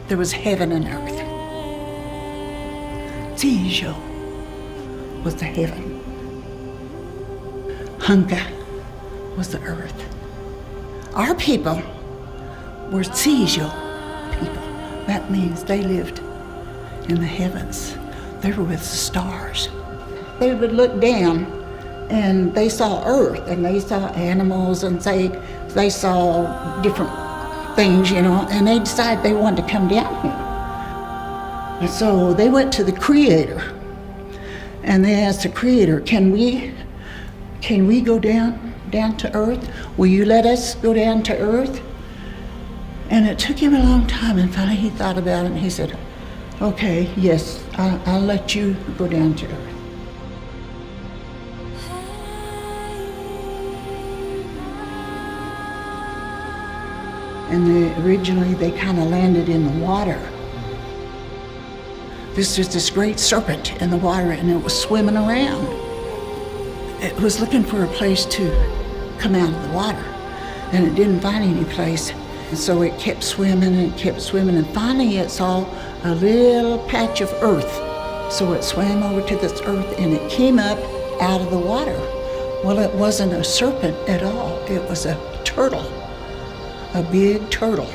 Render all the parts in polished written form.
there was heaven and earth. Casye was the heaven. Hunka was the earth. Our people were Casye people. That means they lived in the heavens. They were with the stars. They would look down and they saw earth and they saw animals and they saw different things, and they decided they wanted to come down here. And so they went to the Creator and they asked the Creator, can we go down to earth? Will you let us go down to earth? And it took him a long time, and finally he thought about it and he said, okay, yes, I'll let you go down to earth. And originally they kind of landed in the water. This was this great serpent in the water, and it was swimming around. It was looking for a place to come out of the water, and it didn't find any place. And so it kept swimming and kept swimming, and finally it saw a little patch of earth. So it swam over to this earth, and it came up out of the water. Well, it wasn't a serpent at all. It was a turtle. A big turtle,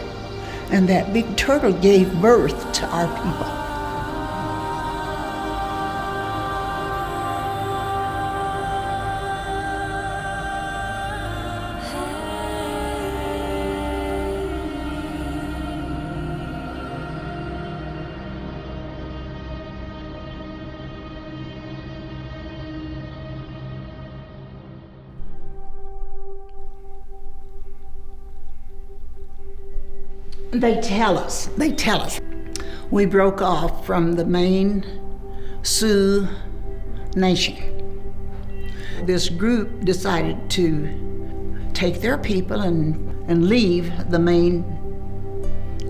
and that big turtle gave birth to our people. They tell us. We broke off from the main Sioux Nation. This group decided to take their people and leave the main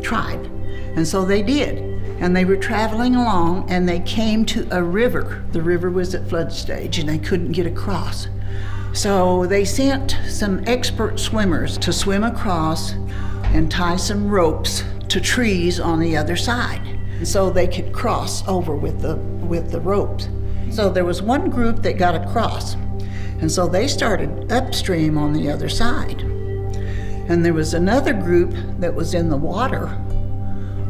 tribe. And so they did. And they were traveling along and they came to a river. The river was at flood stage and they couldn't get across. So they sent some expert swimmers to swim across and tie some ropes to trees on the other side so they could cross over with the ropes. So there was one group that got across, and so they started upstream on the other side. And there was another group that was in the water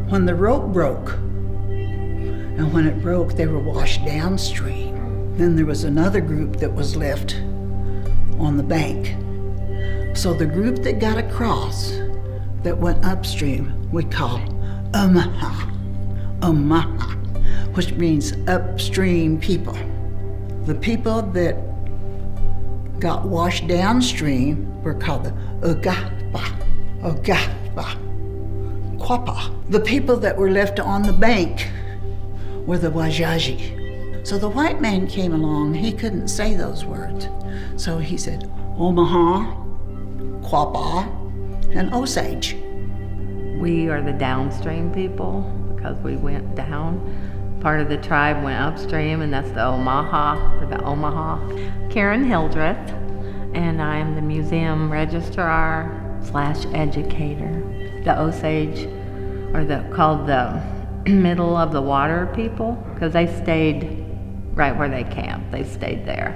when the rope broke. And when it broke, they were washed downstream. Then there was another group that was left on the bank. So the group that got across, that went upstream, we call Ogahpah, which means upstream people. The people that got washed downstream were called the Ogahpah, Quapaw. The people that were left on the bank were the Wajaji. So the white man came along, he couldn't say those words. So he said, Omaha, Quapaw, and Osage. We are the downstream people because we went down. Part of the tribe went upstream, and that's the Omaha, or the Omaha. Karen Hildreth, and I'm the museum registrar/educator. The Osage, or called the middle of the water people, because they stayed right where they camped. They stayed there.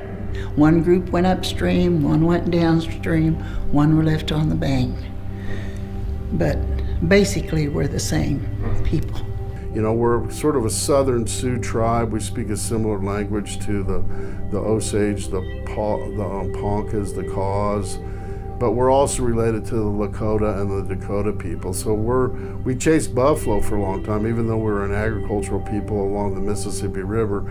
One group went upstream, one went downstream, one were left on the bank. But basically we're the same people. We're sort of a southern Sioux tribe. We speak a similar language to the Osage, the Ponkas, the Caws, but we're also related to the Lakota and the Dakota people. So we chased buffalo for a long time, even though we were an agricultural people along the Mississippi River.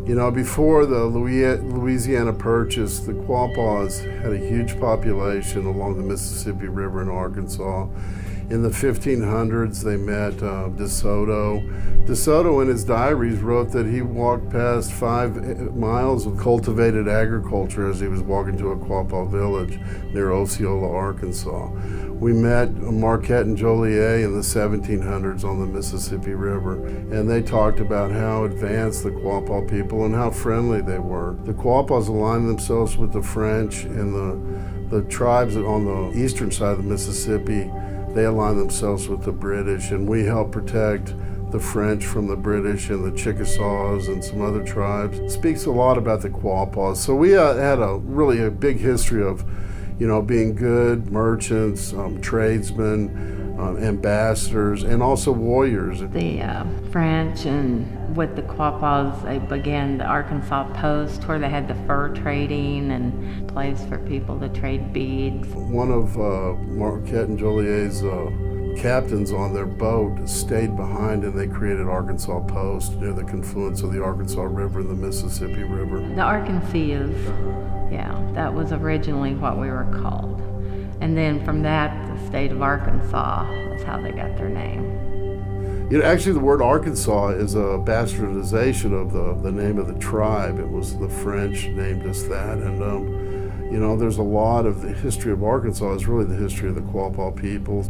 Before the Louisiana Purchase, the Quapaws had a huge population along the Mississippi River in Arkansas. In the 1500s, they met DeSoto. DeSoto, in his diaries, wrote that he walked past 5 miles of cultivated agriculture as he was walking to a Quapaw village near Osceola, Arkansas. We met Marquette and Joliet in the 1700s on the Mississippi River, and they talked about how advanced the Quapaw people and how friendly they were. The Quapaws aligned themselves with the French, and the tribes on the eastern side of the Mississippi they aligned themselves with the British, and we helped protect the French from the British and the Chickasaws and some other tribes. It speaks a lot about the Quapaws. So we had really a big history of, being good merchants, tradesmen, ambassadors, and also warriors. The French and with the Quapaws, they began the Arkansas Post where they had the fur trading and place for people to trade beads. One of Marquette and Jolier's captains on their boat stayed behind, and they created Arkansas Post near the confluence of the Arkansas River and the Mississippi River. The Arkansas, that was originally what we were called. And then from that, the state of Arkansas is how they got their name. Actually, the word Arkansas is a bastardization of the name of the tribe. It was the French named us that. And, there's a lot of the history of Arkansas is really the history of the Quapaw people.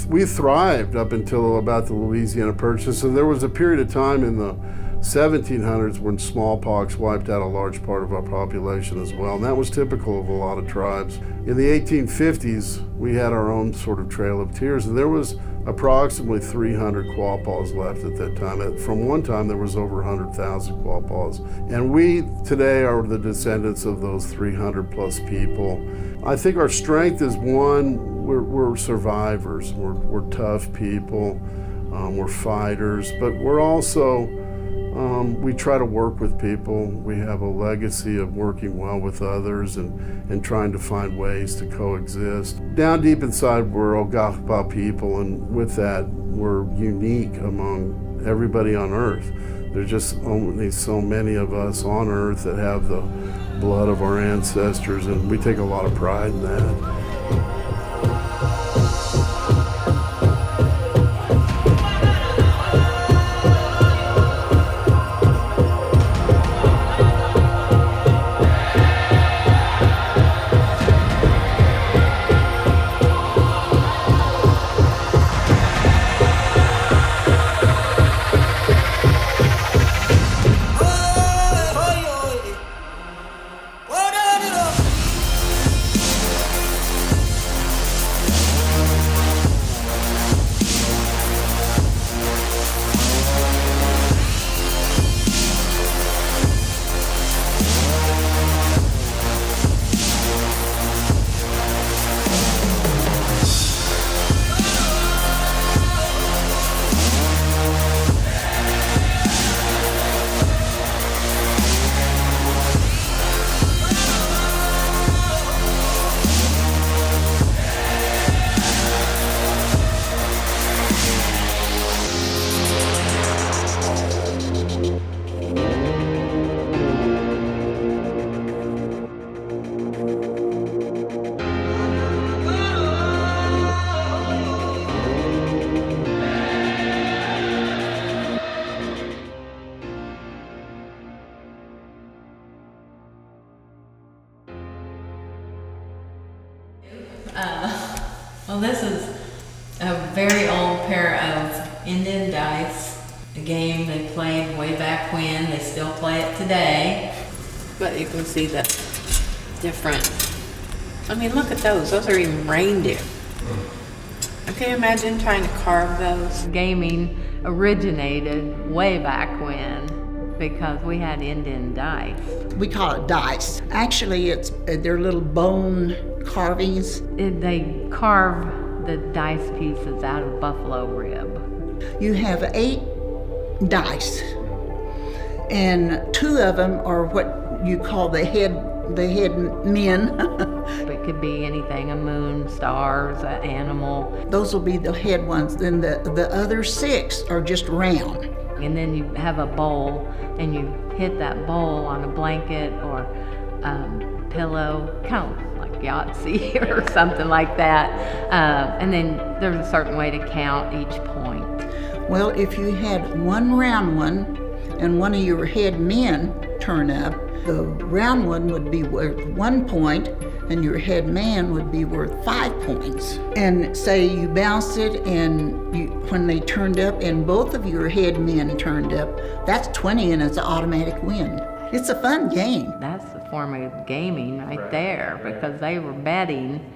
We thrived up until about the Louisiana Purchase, and there was a period of time in the 1700s when smallpox wiped out a large part of our population as well, and that was typical of a lot of tribes. In the 1850s, we had our own sort of Trail of Tears, and there was approximately 300 Quapaws left at that time. From one time, there was over 100,000 Quapaws, and we today are the descendants of those 300 plus people. I think our strength is one, we're survivors, we're tough people, we're fighters, but we're also we try to work with people. We have a legacy of working well with others and trying to find ways to coexist. Down deep inside, we're Ogahpah people, and with that, we're unique among everybody on Earth. There's just only so many of us on Earth that have the blood of our ancestors, and we take a lot of pride in that. Well, this is a very old pair of Indian dice, a game they played way back when. They still play it today. But you can see the different, look at those. Those are even reindeer. Can you imagine trying to carve those? Gaming originated way back when because we had Indian dice. We call it dice. Actually, they're little bone carvings. They carve the dice pieces out of buffalo rib. You have 8 dice, and 2 of them are what you call the head men. It could be anything, a moon, stars, an animal. Those will be the head ones. Then the other 6 are just round. And then you have a bowl, and you hit that bowl on a blanket or pillow, kind of like Yahtzee or something like that. And then there's a certain way to count each point. Well, if you had one round one and one of your head men turn up, the round one would be worth 1 point and your head man would be worth 5 points. And say you bounced it and when they turned up and both of your head men turned up, that's 20 and it's an automatic win. It's a fun game. That's the form of gaming right there, because they were betting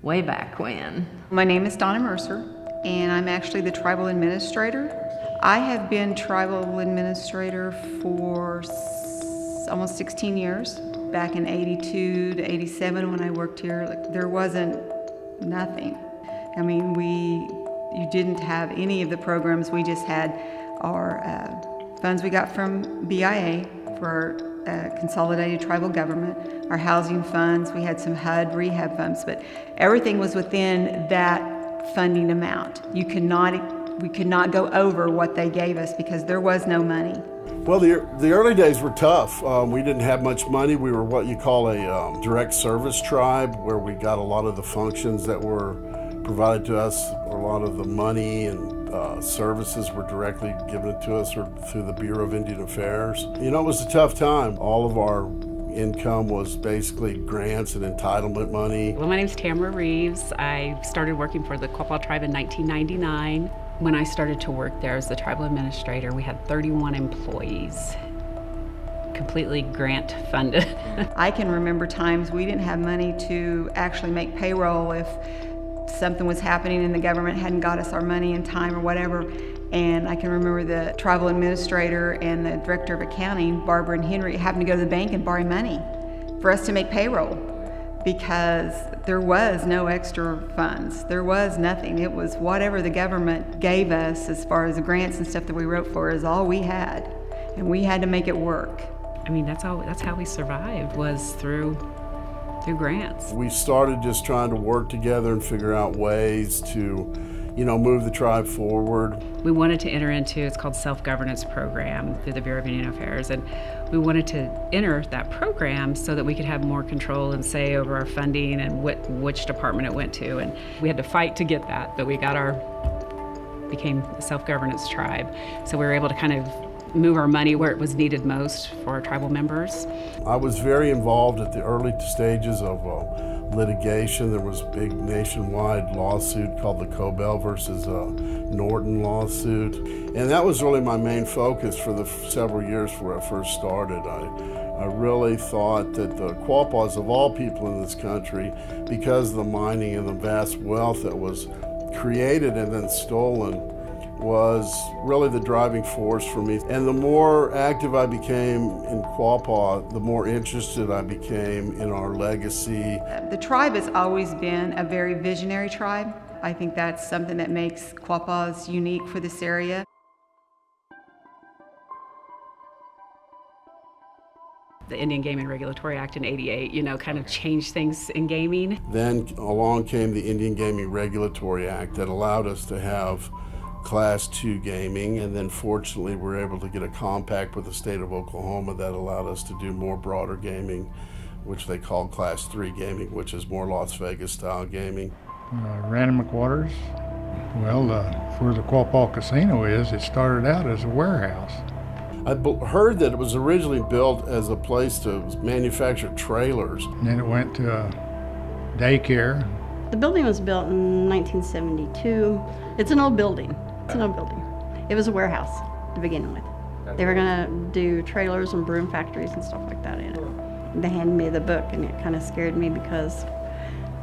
way back when. My name is Donna Mercer, and I'm actually the tribal administrator. I have been tribal administrator for almost 16 years. Back in 82 to 87 when I worked here, there wasn't nothing. I mean, you didn't have any of the programs. We just had our funds we got from BIA for our consolidated tribal government, our housing funds, we had some HUD rehab funds, but everything was within that funding amount. We could not go over what they gave us because there was no money. Well, the early days were tough. We didn't have much money. We were what you call a direct service tribe, where we got a lot of the functions that were provided to us. A lot of the money and services were directly given to us or through the Bureau of Indian Affairs. You know, it was a tough time. All of our income was basically grants and entitlement money. Well, my name's Tamara Reeves. I started working for the Quapaw tribe in 1999. When I started to work there as the tribal administrator, we had 31 employees, completely grant funded. I can remember times we didn't have money to actually make payroll if something was happening and the government hadn't got us our money in time or whatever. And I can remember the tribal administrator and the director of accounting, Barbara and Henry, having to go to the bank and borrow money for us to make payroll because there was no extra funds. There was nothing. It was whatever the government gave us as far as the grants and stuff that we wrote for is all we had. And we had to make it work. I mean, that's how we survived, was through grants. We started just trying to work together and figure out ways to, move the tribe forward. We wanted to enter into, it's called self-governance program through the Bureau of Indian Affairs, and we wanted to enter that program so that we could have more control and say over our funding and which department it went to. And we had to fight to get that, but we became a self-governance tribe. So we were able to kind of move our money where it was needed most for our tribal members. I was very involved at the early stages of litigation. There was a big nationwide lawsuit called the Coleb versus Norton lawsuit. And that was really my main focus for the several years where I first started. I really thought that the Quapaws, of all people in this country, because of the mining and the vast wealth that was created and then stolen, was really the driving force for me. And the more active I became in Quapaw, the more interested I became in our legacy. The tribe has always been a very visionary tribe. I think that's something that makes Quapaws unique for this area. The Indian Gaming Regulatory Act in '88, kind of changed things in gaming. Then along came the Indian Gaming Regulatory Act that allowed us to have Class 2 gaming, and then fortunately we were able to get a compact with the state of Oklahoma that allowed us to do more broader gaming, which they call Class 3 gaming, which is more Las Vegas style gaming. Random McWaters, well, where the Quapaw Casino is, it started out as a warehouse. I heard that it was originally built as a place to manufacture trailers. And then it went to daycare. The building was built in 1972. It's an old building. It was a warehouse to begin with. They were gonna do trailers and broom factories and stuff like that in it. They handed me the book and it kind of scared me because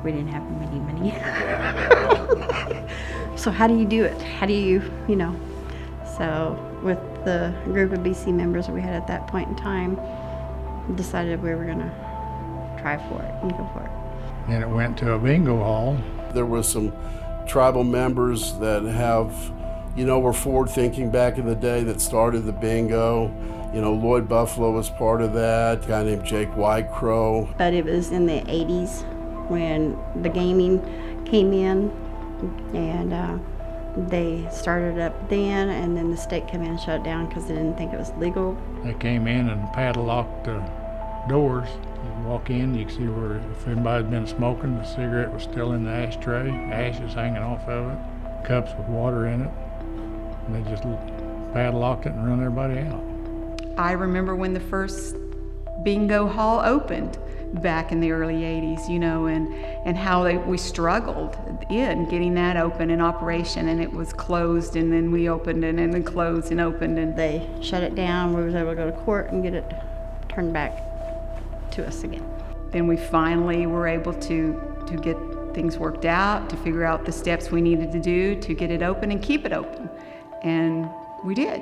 we didn't have any money. So how do you do it? How do you, So with the group of BC members we had at that point in time, decided we were gonna try for it and go for it. Then it went to a bingo hall. There was some tribal members that were forward thinking back in the day that started the bingo. Lloyd Buffalo was part of that, a guy named Jake Whitecrow. But it was in the 80s when the gaming came in, and they started up then, and then the state came in and shut it down because they didn't think it was legal. They came in and padlocked the doors. You walk in, you can see where if anybody's been smoking, the cigarette was still in the ashtray, ashes hanging off of it, cups with water in it. And they just padlocked it and run everybody out. I remember when the first bingo hall opened back in the early 80s, and how we struggled in getting that open in operation, and it was closed, and then we opened it, and then closed and opened, and they shut it down. We was able to go to court and get it turned back to us again. Then we finally were able to get things worked out, to figure out the steps we needed to do to get it open and keep it open. And we did.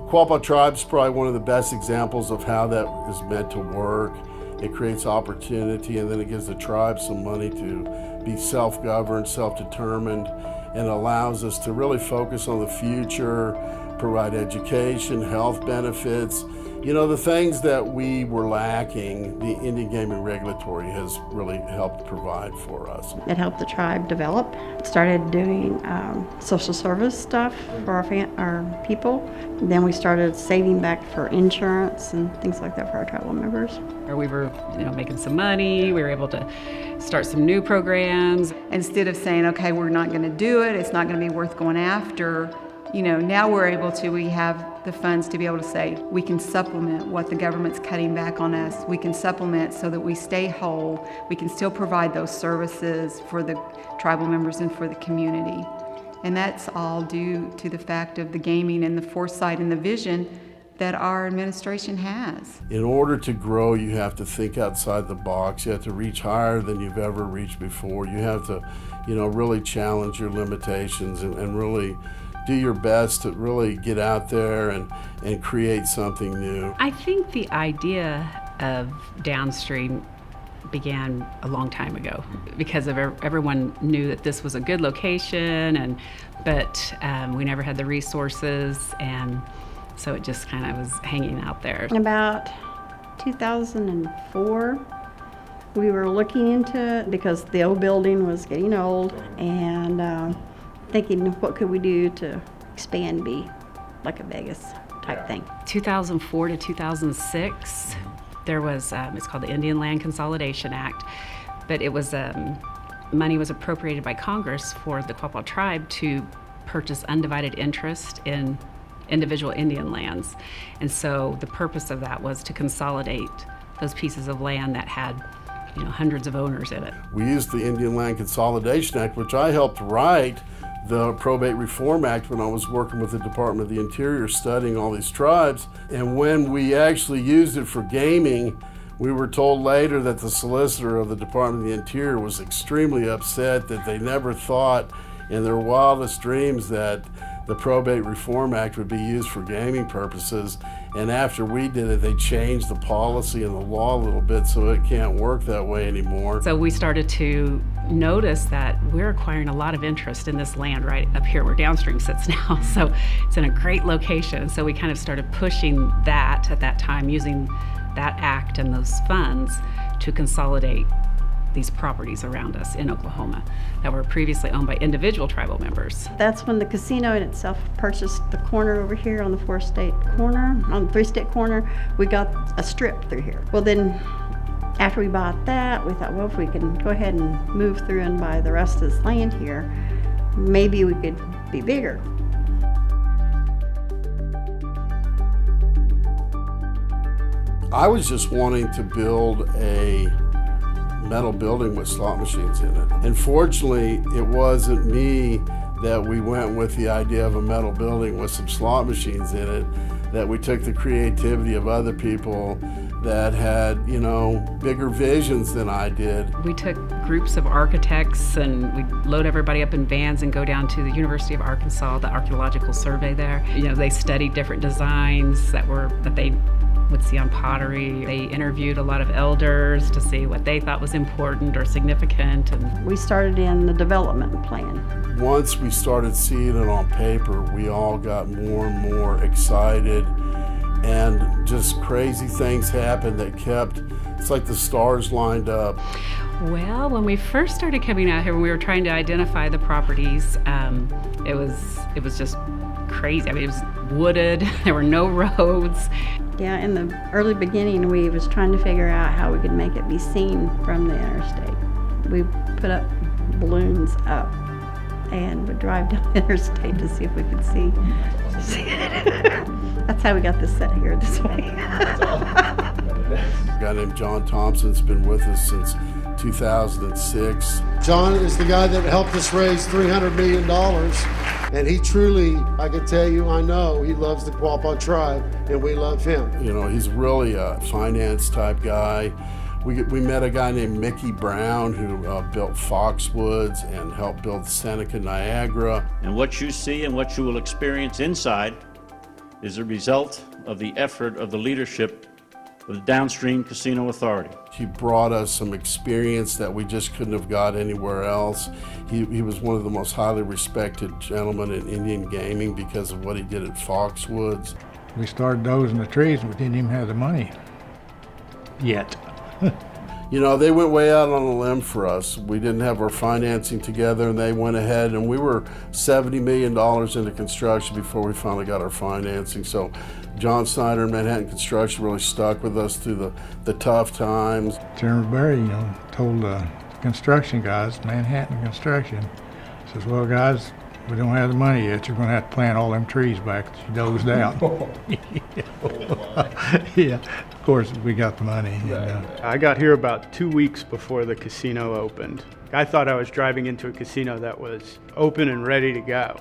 Quapaw Tribe is probably one of the best examples of how that is meant to work. It creates opportunity, and then it gives the tribe some money to be self-governed, self-determined, and allows us to really focus on the future, provide education, health benefits. You know, the things that we were lacking, the Indian Gaming Regulatory has really helped provide for us. It helped the tribe develop. Started doing social service stuff for our people. Then we started saving back for insurance and things like that for our tribal members. We were, making some money. We were able to start some new programs. Instead of saying, okay, we're not going to do it, it's not going to be worth going after, now we have the funds to be able to say, we can supplement what the government's cutting back on us. We can supplement so that we stay whole. We can still provide those services for the tribal members and for the community. And that's all due to the fact of the gaming and the foresight and the vision that our administration has. In order to grow, you have to think outside the box. You have to reach higher than you've ever reached before. You have to, really challenge your limitations and really do your best to really get out there and create something new. I think the idea of Downstream began a long time ago because of everyone knew that this was a good location, but we never had the resources, and so it just kind of was hanging out there. In about 2004, we were looking into it because the old building was getting old, and thinking, what could we do to expand, be like a Vegas type thing. 2004 to 2006, there was, it's called the Indian Land Consolidation Act, but it was, money was appropriated by Congress for the Quapaw tribe to purchase undivided interest in individual Indian lands. And so the purpose of that was to consolidate those pieces of land that had hundreds of owners in it. We used the Indian Land Consolidation Act, which I helped write the Probate Reform Act when I was working with the Department of the Interior studying all these tribes. And when we actually used it for gaming, we were told later that the solicitor of the Department of the Interior was extremely upset that they never thought in their wildest dreams that the Probate Reform Act would be used for gaming purposes. And after we did it, they changed the policy and the law a little bit so it can't work that way anymore. So we started to notice that we're acquiring a lot of interest in this land right up here where Downstream sits now. So it's in a great location. So we kind of started pushing that at that time, using that act and those funds to consolidate these properties around us in Oklahoma that were previously owned by individual tribal members. That's when the casino in itself purchased the corner over here on the 4-state corner, on the 3-state corner. We got a strip through here. Well, then after we bought that, we thought, well, if we can go ahead and move through and buy the rest of this land here, maybe we could be bigger. I was just wanting to build a metal building with slot machines in it. And fortunately, it wasn't me that we went with the idea of a metal building with some slot machines in it, that we took the creativity of other people that had, bigger visions than I did. We took groups of architects and we'd load everybody up in vans and go down to the University of Arkansas, the archaeological survey there. They studied different designs that they would see on pottery. They interviewed a lot of elders to see what they thought was important or significant. And we started in the development plan. Once we started seeing it on paper, we all got more and more excited, and just crazy things happened that it's like the stars lined up. Well, when we first started coming out here, when we were trying to identify the properties, it was just crazy. It was wooded, there were no roads. Yeah, in the early beginning, we was trying to figure out how we could make it be seen from the interstate. We put up balloons up and would drive down the interstate to see if we could see it. That's how we got this set here this way. A guy named John Thompson's been with us since 2006. John is the guy that helped us raise $300 million. And he truly, I can tell you, I know, he loves the Quapaw tribe, and we love him. He's really a finance type guy. We met a guy named Mickey Brown who built Foxwoods and helped build Seneca Niagara. And what you see and what you will experience inside is a result of the effort of the leadership of the Downstream Casino Authority. He brought us some experience that we just couldn't have got anywhere else. He was one of the most highly respected gentlemen in Indian gaming because of what he did at Foxwoods. We started dozing the trees and we didn't even have the money yet. You know, they went way out on a limb for us. We didn't have our financing together, and they went ahead, and we were $70 million into construction before we finally got our financing. So John Snyder and Manhattan Construction really stuck with us through the tough times. Chairman Barry, told the construction guys, Manhattan Construction, says, well, guys, we don't have the money yet. You're going to have to plant all them trees back that you dozed out. Yeah, of course, we got the money. I got here about 2 weeks before the casino opened. I thought I was driving into a casino that was open and ready to go.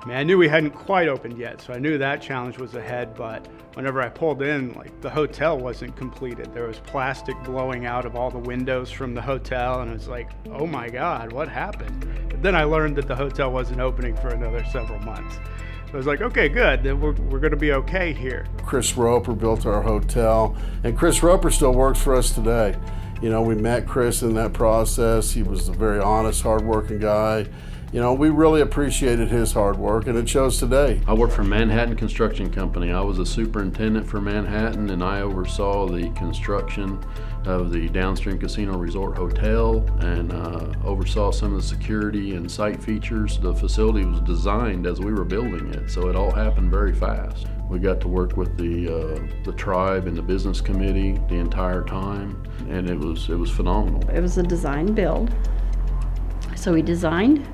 I mean, I knew we hadn't quite opened yet, so I knew that challenge was ahead, but whenever I pulled in, the hotel wasn't completed. There was plastic blowing out of all the windows from the hotel, and it was like, oh my God, what happened? But then I learned that the hotel wasn't opening for another several months. So I was like, okay, good, then we're gonna be okay here. Chris Roper built our hotel, and Chris Roper still works for us today. We met Chris in that process. He was a very honest, hardworking guy. We really appreciated his hard work, and it shows today. I worked for Manhattan Construction Company. I was a superintendent for Manhattan, and I oversaw the construction of the Downstream Casino Resort Hotel and oversaw some of the security and site features. The facility was designed as we were building it, so it all happened very fast. We got to work with the tribe and the business committee the entire time, and it was phenomenal. It was a design build. So we designed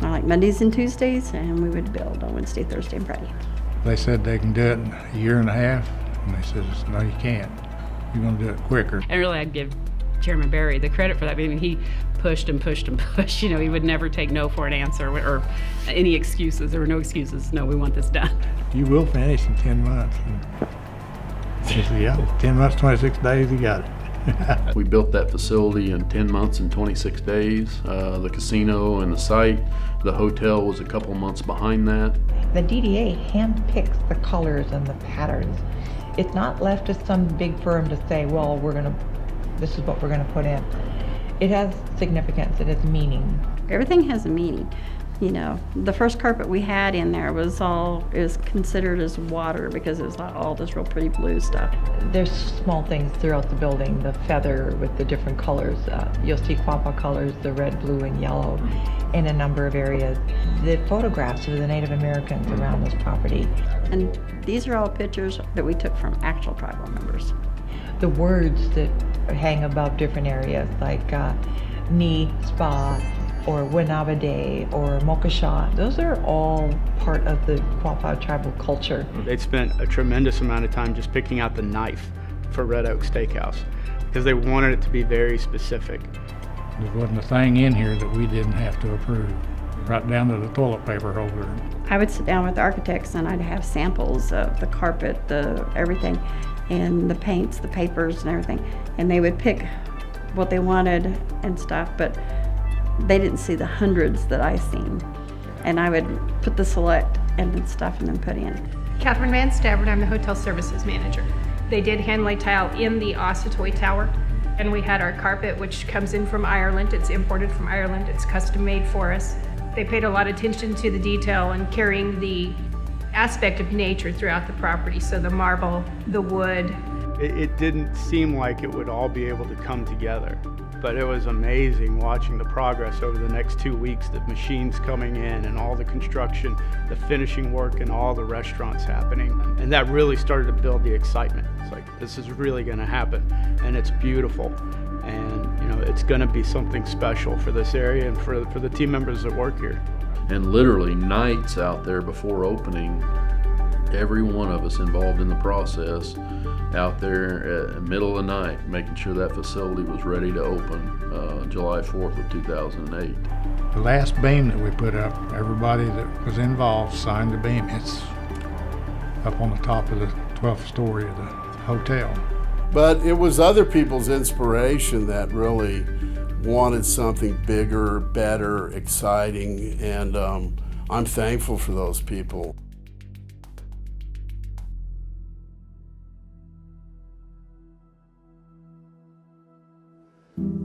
like Mondays and Tuesdays, and we would build on Wednesday, Thursday, and Friday. They said they can do it in a year and a half, and they said, no, you can't. You're going to do it quicker. And really, I'd give Chairman Barry the credit for that. I mean, he pushed and pushed and pushed. He would never take no for an answer or any excuses. There were no excuses. No, we want this done. You will finish in 10 months. He said, yeah, 10 months, 26 days, you got it. We built that facility in 10 months and 26 days. The casino and the site, the hotel was a couple months behind that. The DDA handpicks the colors and the patterns. It's not left to some big firm to say, well, this is what we're gonna put in. It has significance, it has meaning. Everything has a meaning. The first carpet we had in there was considered as water because it was all this real pretty blue stuff. There's small things throughout the building, the feather with the different colors. You'll see Quapaw colors, the red, blue, and yellow in a number of areas. The photographs of the Native Americans around this property. And these are all pictures that we took from actual tribal members. The words that hang above different areas like Ni, Spa, or Wenabade, or Mokasha. Those are all part of the Quapaw tribal culture. They spent a tremendous amount of time just picking out the knife for Red Oak Steakhouse because they wanted it to be very specific. There wasn't a thing in here that we didn't have to approve, right down to the toilet paper holder. I would sit down with the architects and I'd have samples of the carpet, everything, and the paints, the papers, and everything. And they would pick what they wanted and stuff, but they didn't see the hundreds that I seen. And I would put the select and then stuff and then put in. Catherine Van Stavert, I'm the hotel services manager. They did hand lay tile in the Osatoy Tower, and we had our carpet, which comes in from Ireland. It's imported from Ireland. It's custom made for us. They paid a lot of attention to the detail and carrying the aspect of nature throughout the property. So the marble, the wood. It didn't seem like it would all be able to come together. But it was amazing watching the progress over the next 2 weeks, the machines coming in and all the construction, the finishing work, and all the restaurants happening. And that really started to build the excitement. It's like, this is really gonna happen, and it's beautiful. And it's gonna be something special for this area and for the team members that work here. And literally nights out there before opening, every one of us involved in the process out there at the middle of the night, making sure that facility was ready to open July 4th of 2008. The last beam that we put up, everybody that was involved signed the beam. It's up on the top of the 12th story of the hotel. But it was other people's inspiration that really wanted something bigger, better, exciting, and I'm thankful for those people.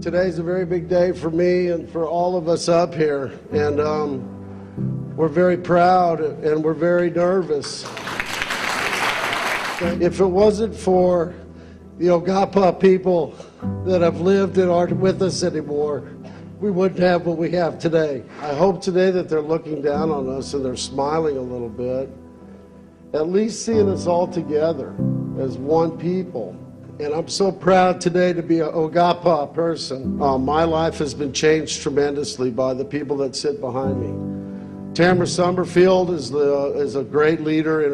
Today's a very big day for me and for all of us up here, and we're very proud and we're very nervous. If it wasn't for the Ogahpah people that have lived and aren't with us anymore, we wouldn't have what we have today. I hope today that they're looking down on us and they're smiling a little bit, at least seeing us all together as one people. And I'm so proud today to be an Ogahpah person. My life has been changed tremendously by the people that sit behind me. Tamara Summerfield is a great leader in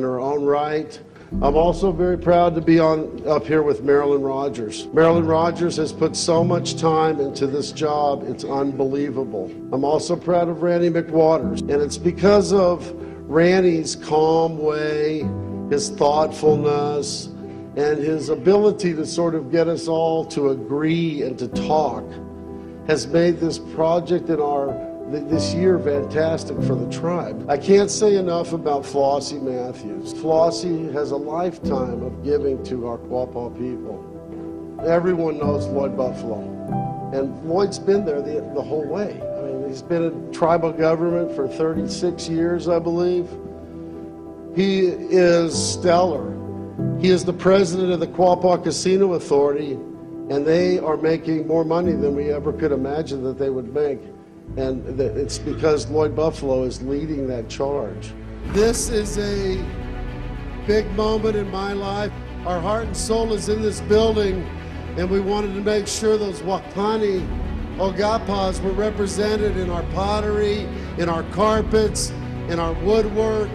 her own right. I'm also very proud to be up here with Marilyn Rogers. Marilyn Rogers has put so much time into this job, it's unbelievable. I'm also proud of Randy McWaters, and it's because of Randy's calm way, his thoughtfulness, and his ability to sort of get us all to agree and to talk has made this project in this year fantastic for the tribe. I can't say enough about Flossie Matthews. Flossie has a lifetime of giving to our Quapaw people. Everyone knows Lloyd Buffalo, and Lloyd's been there the whole way. I mean, he's been in tribal government for 36 years, I believe. He is stellar. He is the president of the Quapaw Casino Authority, and they are making more money than we ever could imagine that they would make. And it's because Lloyd Buffalo is leading that charge. This is a big moment in my life. Our heart and soul is in this building, and we wanted to make sure those Wakani Ogahpahs were represented in our pottery, in our carpets, in our woodwork,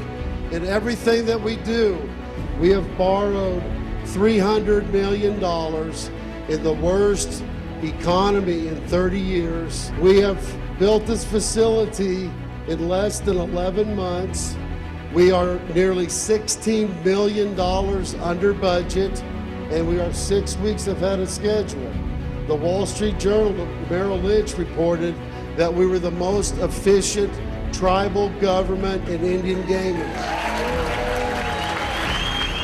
in everything that we do. We have borrowed $300 million in the worst economy in 30 years. We have built this facility in less than 11 months. We are nearly $16 million under budget, and we are 6 weeks ahead of schedule. The Wall Street Journal, Merrill Lynch, reported that we were the most efficient tribal government in Indian gaming.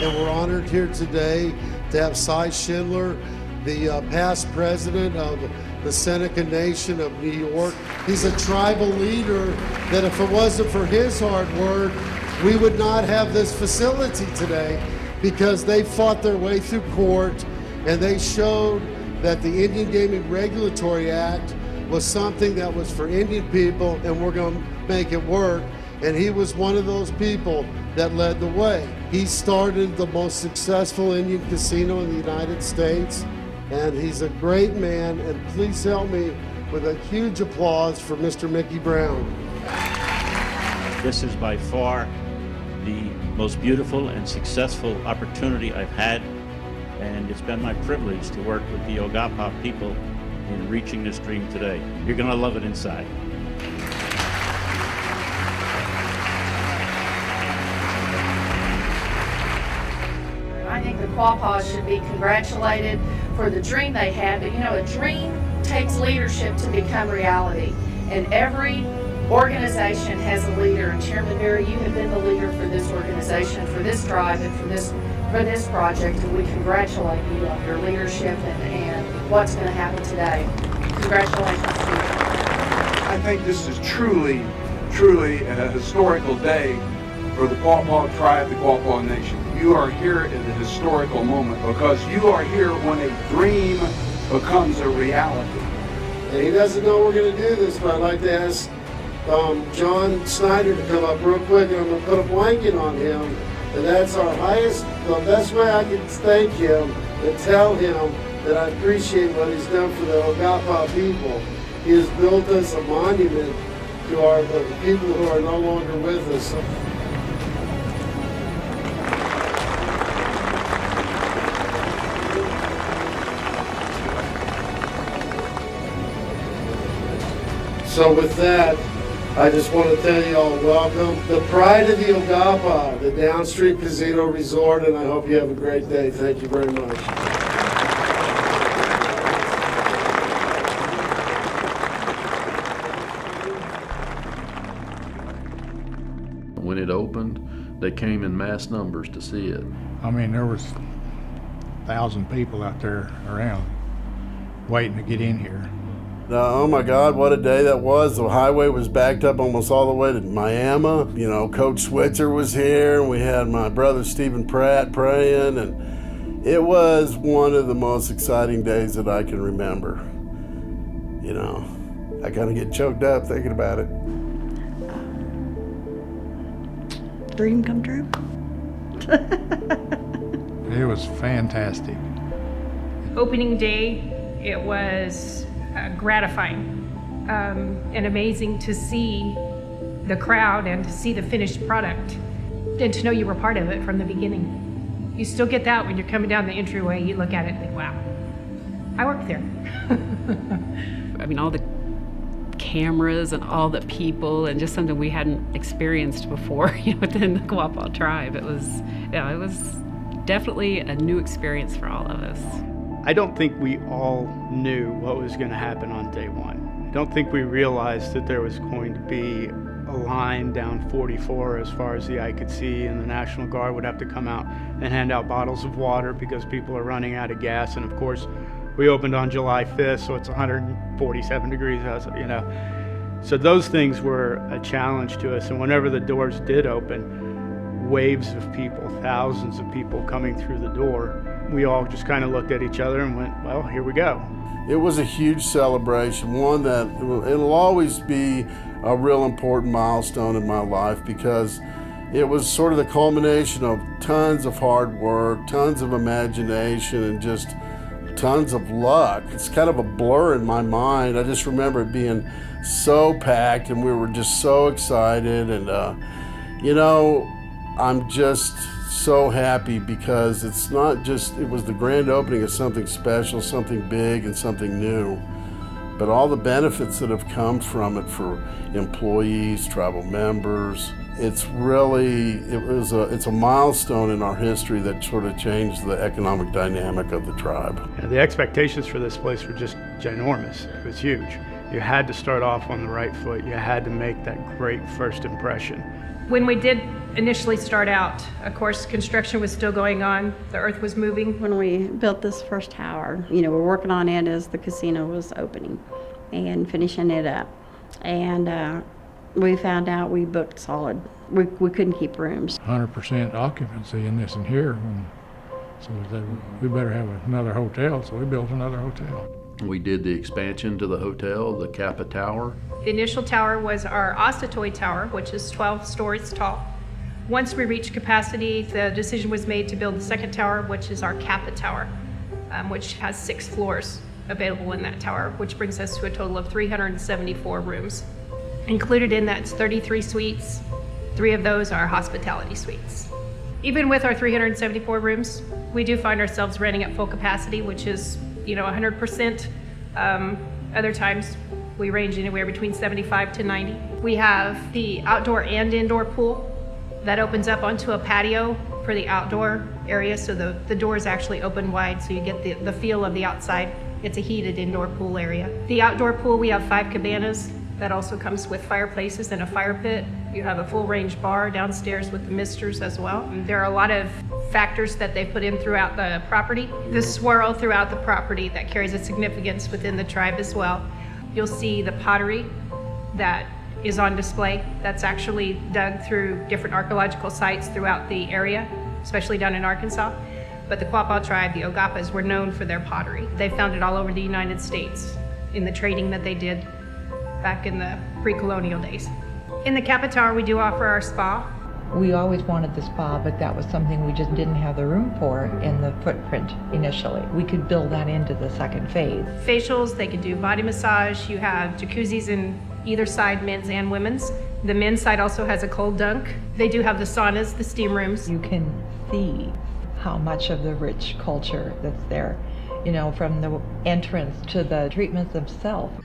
And we're honored here today to have Cy Schindler, the past president of the Seneca Nation of New York. He's a tribal leader that if it wasn't for his hard work, we would not have this facility today, because they fought their way through court and they showed that the Indian Gaming Regulatory Act was something that was for Indian people, and we're going to make it work. And he was one of those people that led the way. He started the most successful Indian casino in the United States, and he's a great man. And please help me with a huge applause for Mr. Mickey Brown. This is by far the most beautiful and successful opportunity I've had, and it's been my privilege to work with the Ogahpah people in reaching this dream today. You're going to love it inside. I think the Quapaws should be congratulated for the dream they had, but you know, a dream takes leadership to become reality, and every organization has a leader, and Chairman Berry, you have been the leader for this organization, for this tribe, and for this project, and we congratulate you on your leadership and what's going to happen today. Congratulations to you. I think this is truly a historical day for the Quapaw tribe, the Quapaw Nation. You are here in the historical moment because you are here when a dream becomes a reality. And he doesn't know we're going to do this, but I'd like to ask John Snyder to come up real quick, and I'm going to put a blanket on him. And that's our highest, the best way I can thank him and tell him that I appreciate what he's done for the Ogahpah people. He has built us a monument to the people who are no longer with us. So with that, I just want to tell you all welcome. The pride of the Ogahpah, the Downstream Casino Resort, and I hope you have a great day. Thank you very much. When it opened, they came in mass numbers to see it. I mean, there was 1,000 people out there around waiting to get in here. Oh my God, what a day that was. The highway was backed up almost all the way to Miami. You know, Coach Switzer was here, and we had my brother Stephen Pratt praying, and it was one of the most exciting days that I can remember. You know, I kind of get choked up thinking about it. Dream come true. It was fantastic. Opening day, it was gratifying and amazing to see the crowd and to see the finished product and to know you were part of it from the beginning. You still get that when you're coming down the entryway, you look at it and think, wow, I worked there. I mean, all the cameras and all the people and just something we hadn't experienced before, within the Quapaw tribe. It was definitely a new experience for all of us. I don't think we all knew what was going to happen on day one. I don't think we realized that there was going to be a line down 44 as far as the eye could see, and the National Guard would have to come out and hand out bottles of water because people are running out of gas. And of course, we opened on July 5th, so it's 147 degrees, So those things were a challenge to us. And whenever the doors did open, waves of people, thousands of people coming through the door, we all just kind of looked at each other and went, well, here we go. It was a huge celebration, one that it'll always be a real important milestone in my life, because it was sort of the culmination of tons of hard work, tons of imagination, and just tons of luck. It's kind of a blur in my mind. I just remember it being so packed, and we were just so excited. And, I'm just so happy, because it's not just, it was the grand opening of something special, something big and something new, but all the benefits that have come from it for employees, tribal members. It's a milestone in our history that sort of changed the economic dynamic of the tribe. The expectations for this place were just ginormous. It was huge. You had to start off on the right foot. You had to make that great first impression. When we did initially start out, of course, construction was still going on. The earth was moving. When we built this first tower, we're working on it as the casino was opening and finishing it up. And we found out we booked solid. We couldn't keep rooms. 100% occupancy in this and here. So we better have another hotel, so we built another hotel. We did the expansion to the hotel, the Kappa Tower. The initial tower was our Ostatoy Tower, which is 12 stories tall. Once we reached capacity, the decision was made to build the second tower, which is our Kappa Tower, which has 6 floors available in that tower, which brings us to a total of 374 rooms. Included in that is 33 suites. 3 of those are hospitality suites. Even with our 374 rooms, we do find ourselves renting at full capacity, which is 100%. Other times we range anywhere between 75 to 90. We have the outdoor and indoor pool that opens up onto a patio for the outdoor area, so the doors actually open wide, so you get the feel of the outside. It's a heated indoor pool area. The outdoor pool, we have 5 cabanas. That also comes with fireplaces and a fire pit. You have a full range bar downstairs with the misters as well. There are a lot of factors that they put in throughout the property. The swirl throughout the property that carries a significance within the tribe as well. You'll see the pottery that is on display. That's actually dug through different archaeological sites throughout the area, especially down in Arkansas. But the Quapaw tribe, the Ogahpahs, were known for their pottery. They found it all over the United States in the trading that they did back in the pre-colonial days. In the Kappa Tower, we do offer our spa. We always wanted the spa, but that was something we just didn't have the room for in the footprint initially. We could build that into the second phase. Facials, they could do body massage. You have jacuzzis in either side, men's and women's. The men's side also has a cold dunk. They do have the saunas, the steam rooms. You can see how much of the rich culture that's there, from the entrance to the treatments themselves.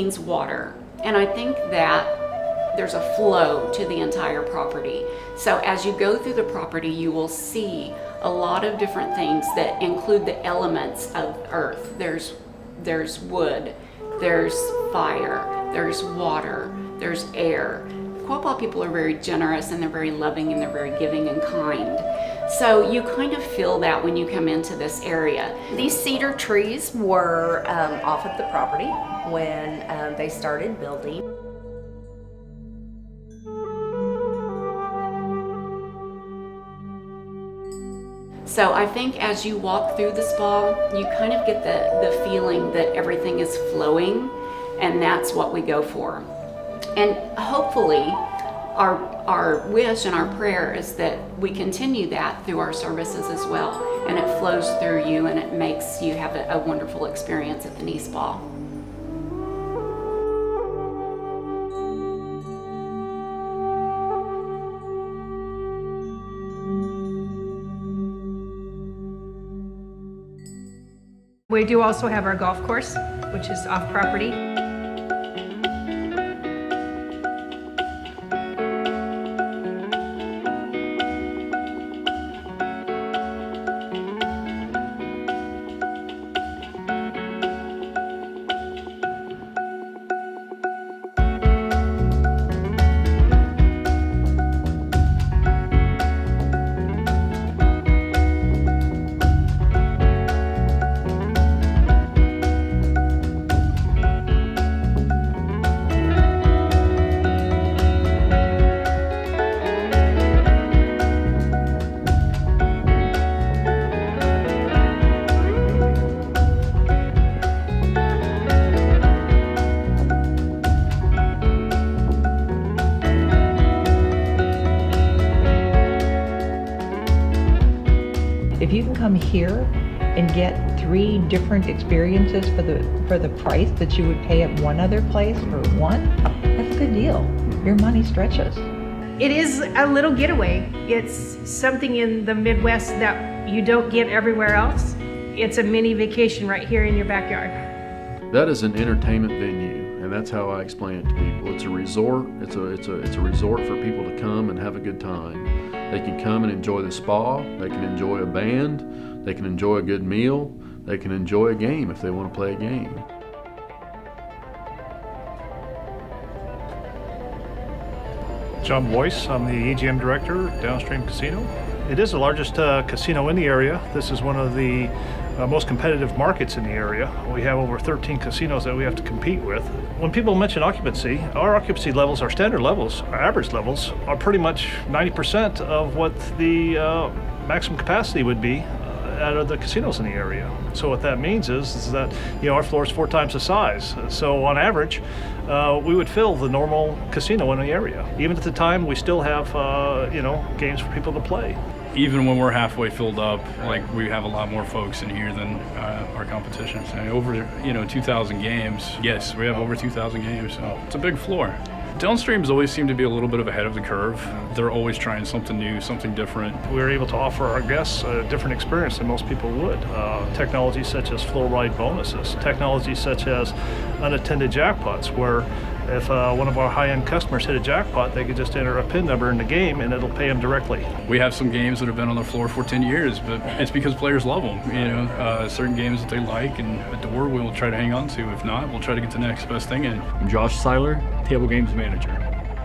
means water. And I think that there's a flow to the entire property. So as you go through the property, you will see a lot of different things that include the elements of earth. There's wood, there's fire, there's water, there's air. Quapaw people are very generous and they're very loving and they're very giving and kind. So you kind of feel that when you come into this area. These cedar trees were off of the property when they started building. So I think as you walk through the spa, you kind of get the feeling that everything is flowing, and that's what we go for. And hopefully, our wish and our prayer is that we continue that through our services as well, and it flows through you and it makes you have a wonderful experience at the knee spa. We do also have our golf course, which is off property. If you can come here and get 3 different experiences for the price that you would pay at one other place for one, that's a good deal. Your money stretches. It is a little getaway. It's something in the Midwest that you don't get everywhere else. It's a mini vacation right here in your backyard. That is an entertainment venue, and that's how I explain it to people. It's a resort. It's a resort for people to come and have a good time. They can come and enjoy the spa. They can enjoy a band. They can enjoy a good meal. They can enjoy a game if they want to play a game. John Boyce, I'm the EGM Director at Downstream Casino. It is the largest casino in the area. This is one of the most competitive markets in the area. We have over 13 casinos that we have to compete with. When people mention occupancy, our occupancy levels, our standard levels, our average levels, are pretty much 90% of what the maximum capacity would be out of the casinos in the area. So what that means is that our floor is 4 times the size. So on average, we would fill the normal casino in the area. Even at the time, we still have games for people to play. Even when we're halfway filled up, like we have a lot more folks in here than our competition. So over 2,000 games. Yes, we have over 2,000 games. So it's a big floor. Downstream's always seemed to be a little bit of ahead of the curve. They're always trying something new, something different. We're able to offer our guests a different experience than most people would. Technology such as flow ride bonuses, technology such as unattended jackpots, where if one of our high-end customers hit a jackpot, they could just enter a PIN number in the game and it'll pay them directly. We have some games that have been on the floor for 10 years, but it's because players love them. Certain games that they like and a door we'll try to hang on to. If not, we'll try to get the next best thing in. I'm Josh Seiler, Table Games Manager.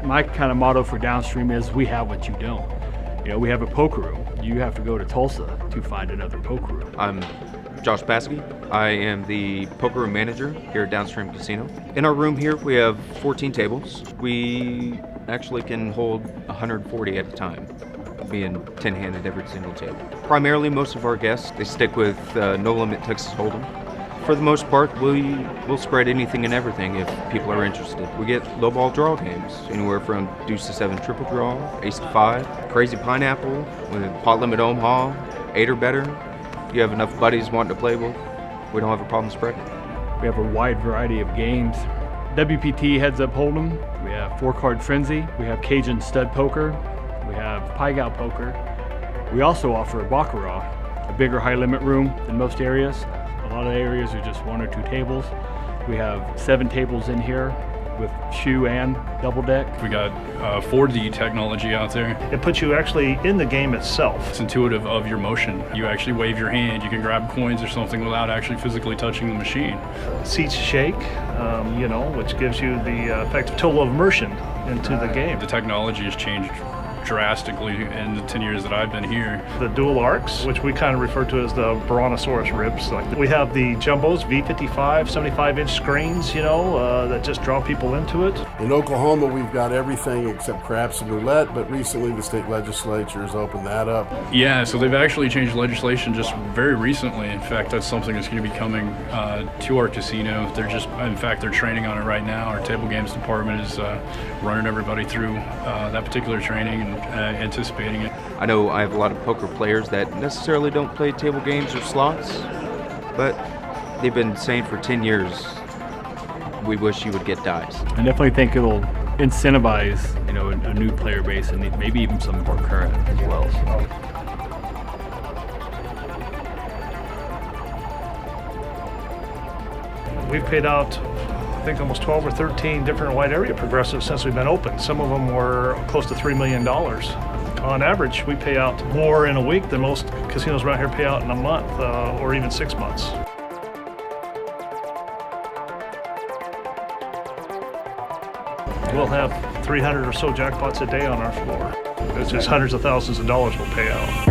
My kind of motto for Downstream is we have what you don't. We have a poker room. You have to go to Tulsa to find another poker room. I'm Josh Baskey. I am the poker room manager here at Downstream Casino. In our room here, we have 14 tables. We actually can hold 140 at a time, being 10-handed every single table. Primarily, most of our guests, they stick with No Limit Texas Hold'em. For the most part, we'll spread anything and everything if people are interested. We get low ball draw games, anywhere from deuce to 7 triple draw, ace to 5, crazy pineapple, with pot limit Omaha, 8 or better. You have enough buddies wanting to play with, we don't have a problem spreading. We have a wide variety of games. WPT Heads Up Hold'em, we have 4-Card Frenzy, we have Cajun Stud Poker, we have Pai Gow Poker. We also offer a Baccarat, a bigger high limit room than most areas. A lot of areas are just 1 or 2 tables. We have 7 tables in here with shoe and double deck. We got 4D technology out there. It puts you actually in the game itself. It's intuitive of your motion. You actually wave your hand, you can grab coins or something without actually physically touching the machine. Seats shake, which gives you the effect of total immersion into the game. The technology has changed drastically in the 10 years that I've been here. The dual arcs, which we kind of refer to as the Brontosaurus ribs. We have the jumbos, V55, 75-inch screens, that just draw people into it. In Oklahoma, we've got everything except craps and roulette, but recently the state legislature has opened that up. Yeah, so they've actually changed legislation just very recently. In fact, that's something that's going to be coming to our casino. They're training on it right now. Our table games department is running everybody through that particular training and anticipating it. I know I have a lot of poker players that necessarily don't play table games or slots, but they've been saying for 10 years, we wish you would get dice. I definitely think it'll incentivize, a new player base and maybe even some more current as well. We've paid out, I think, almost 12 or 13 different wide area progressives since we've been open. Some of them were close to $3 million. On average, we pay out more in a week than most casinos around here pay out in a month or even 6 months. We'll have 300 or so jackpots a day on our floor. It's just hundreds of thousands of dollars we'll pay out.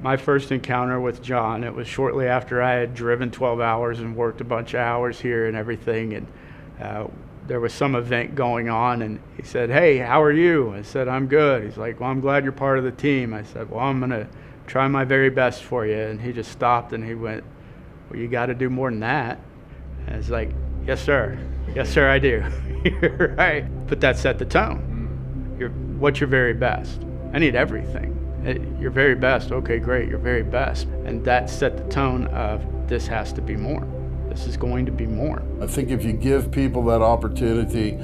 My first encounter with John, it was shortly after I had driven 12 hours and worked a bunch of hours here and everything, and there was some event going on, and he said, "Hey, how are you?" I said, "I'm good." He's like, "Well, I'm glad you're part of the team." I said, "Well, I'm gonna try my very best for you." And he just stopped and he went, "Well, you got to do more than that." And I was like, "Yes, sir. Yes, sir, I do." You're right. But that set the tone. What's your very best? I need everything. Your very best. Okay, great. Your very best. And that set the tone of this has to be more. This is going to be more. I think if you give people that opportunity,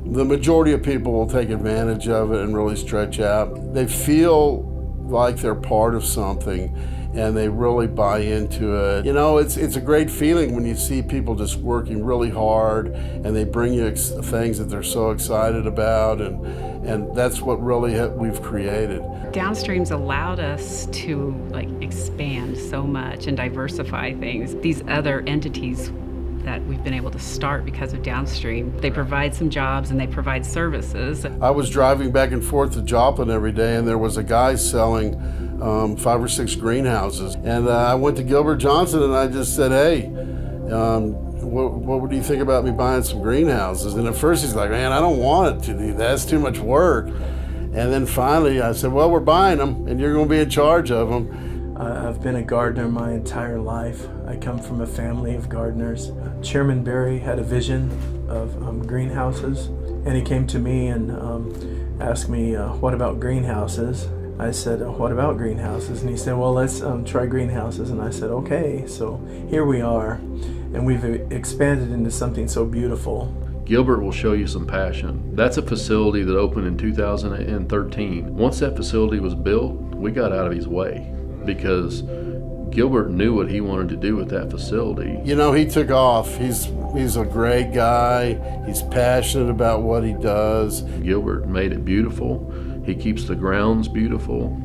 the majority of people will take advantage of it and really stretch out. They feel like they're part of something. and they really buy into it. You know, it's a great feeling when you see people just working really hard and they bring you things that they're so excited about, and that's what really we've created. Downstream's allowed us to expand so much and diversify things. These other entities that we've been able to start because of Downstream, they provide some jobs and they provide services. I was driving back and forth to Joplin every day, and there was a guy selling 5 or 6 greenhouses. And I went to Gilbert Johnson and I just said, hey, what do you think about me buying some greenhouses? And at first he's like, man, I don't want it to do that. That's too much work. And then finally I said, well, we're buying them and you're going to be in charge of them. I've been a gardener my entire life. I come from a family of gardeners. Chairman Berry had a vision of greenhouses, and he came to me and asked me, what about greenhouses? I said, what about greenhouses? And he said, well, let's try greenhouses. And I said, okay. So here we are, and we've expanded into something so beautiful. Gilbert will show you some passion. That's a facility that opened in 2013. Once that facility was built, we got out of his way, because Gilbert knew what he wanted to do with that facility. You know, he took off. He's a great guy. He's passionate about what he does. Gilbert made it beautiful. He keeps the grounds beautiful.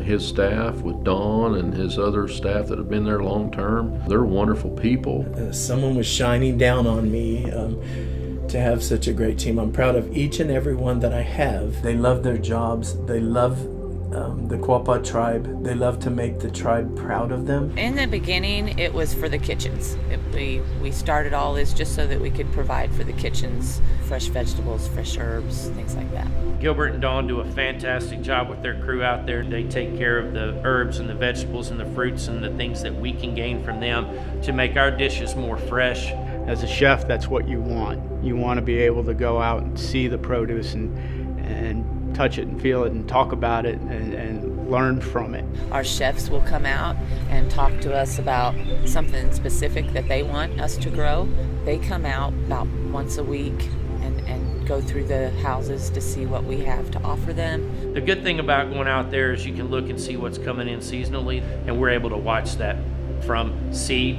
His staff with Dawn and his other staff that have been there long term, they're wonderful people. Someone was shining down on me to have such a great team. I'm proud of each and every one that I have. They love their jobs. They love the Quapaw tribe. They love to make the tribe proud of them. In the beginning, it was for the kitchens. We started all this just so that we could provide for the kitchens, fresh vegetables, fresh herbs, things like that. Gilbert and Dawn do a fantastic job with their crew out there. They take care of the herbs and the vegetables and the fruits and the things that we can gain from them to make our dishes more fresh. As a chef, that's what you want. You want to be able to go out and see the produce and touch it and feel it and talk about it and learn from it. Our chefs will come out and talk to us about something specific that they want us to grow. They come out about once a week and go through the houses to see what we have to offer them. The good thing about going out there is you can look and see what's coming in seasonally, and we're able to watch that from seed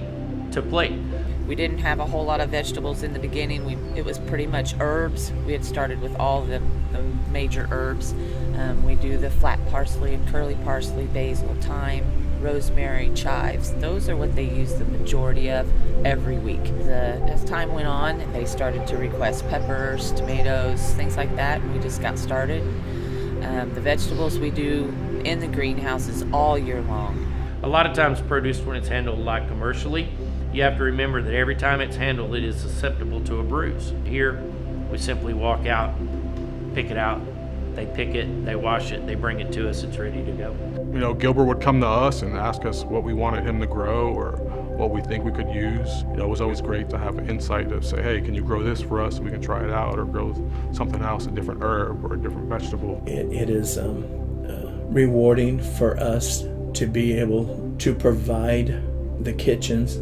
to plate. We didn't have a whole lot of vegetables in the beginning. It was pretty much herbs. We had started with all the major herbs. We do the flat parsley and curly parsley, basil, thyme, rosemary, chives. Those are what they use the majority of every week. As time went on, they started to request peppers, tomatoes, things like that, and we just got started. The vegetables we do in the greenhouses all year long. A lot of times produce, when it's handled like commercially, you have to remember that every time it's handled, it is susceptible to a bruise. Here, we simply walk out, pick it out, they pick it, they wash it, they bring it to us, it's ready to go. You know, Gilbert would come to us and ask us what we wanted him to grow or what we think we could use. You know, it was always great to have an insight to say, hey, can you grow this for us? We can try it out, or grow something else, a different herb or a different vegetable. It is rewarding for us to be able to provide the kitchens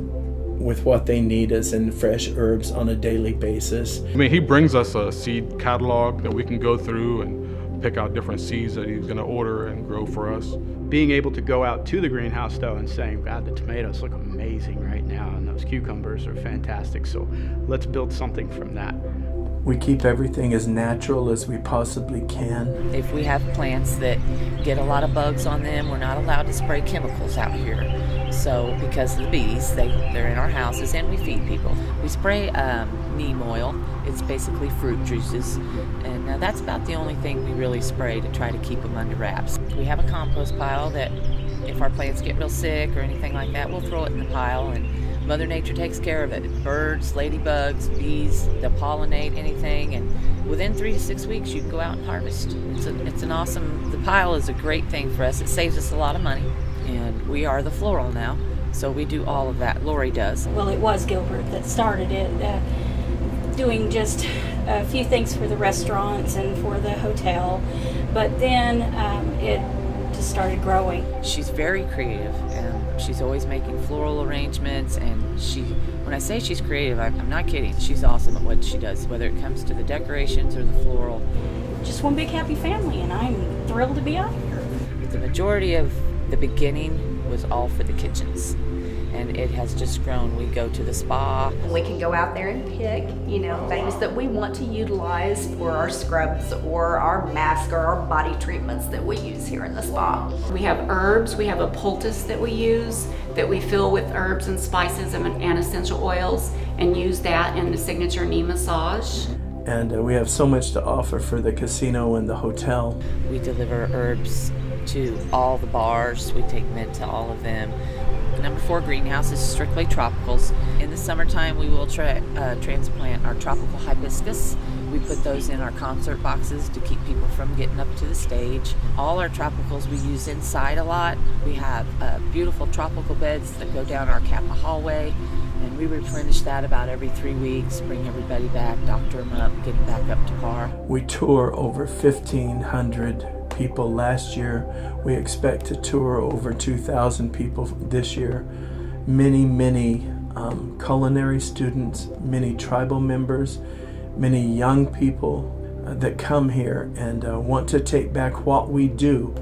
with what they need as in fresh herbs on a daily basis. I mean, he brings us a seed catalog that we can go through and pick out different seeds that he's gonna order and grow for us. Being able to go out to the greenhouse though and saying, God, the tomatoes look amazing right now and those cucumbers are fantastic, so let's build something from that. We keep everything as natural as we possibly can. If we have plants that get a lot of bugs on them, we're not allowed to spray chemicals out here. So because of the bees, they're in our houses and we feed people. We spray neem oil. It's basically fruit juices. And that's about the only thing we really spray to try to keep them under wraps. We have a compost pile that if our plants get real sick or anything like that, we'll throw it in the pile and Mother Nature takes care of it. Birds, ladybugs, bees, they'll pollinate anything, and within 3 to 6 weeks you can go out and harvest. It's an awesome, the pile is a great thing for us. It saves us a lot of money, and we are the floral now, so we do all of that. Lori does. Well, it was Gilbert that started it, doing just a few things for the restaurants and for the hotel, but then it just started growing. She's very creative, and she's always making floral arrangements, and when I say she's creative, I'm not kidding. She's awesome at what she does, whether it comes to the decorations or the floral. Just one big happy family, and I'm thrilled to be out here. The majority of the beginning was all for the kitchens. And it has just grown. We go to the spa. We can go out there and pick, things that we want to utilize for our scrubs or our mask or our body treatments that we use here in the spa. We have herbs, we have a poultice that we use that we fill with herbs and spices and essential oils and use that in the signature knee massage. And we have so much to offer for the casino and the hotel. We deliver herbs to all the bars. We take men to all of them. Number 4 greenhouse is strictly tropicals. In the summertime, we will transplant our tropical hibiscus. We put those in our concert boxes to keep people from getting up to the stage. All our tropicals we use inside a lot. We have beautiful tropical beds that go down our Kappa hallway, and we replenish that about every 3 weeks, bring everybody back, doctor them up, get them back up to par. We tour over 1,500 people last year. We expect to tour over 2,000 people this year. Many culinary students, many tribal members, many young people that come here and want to take back what we do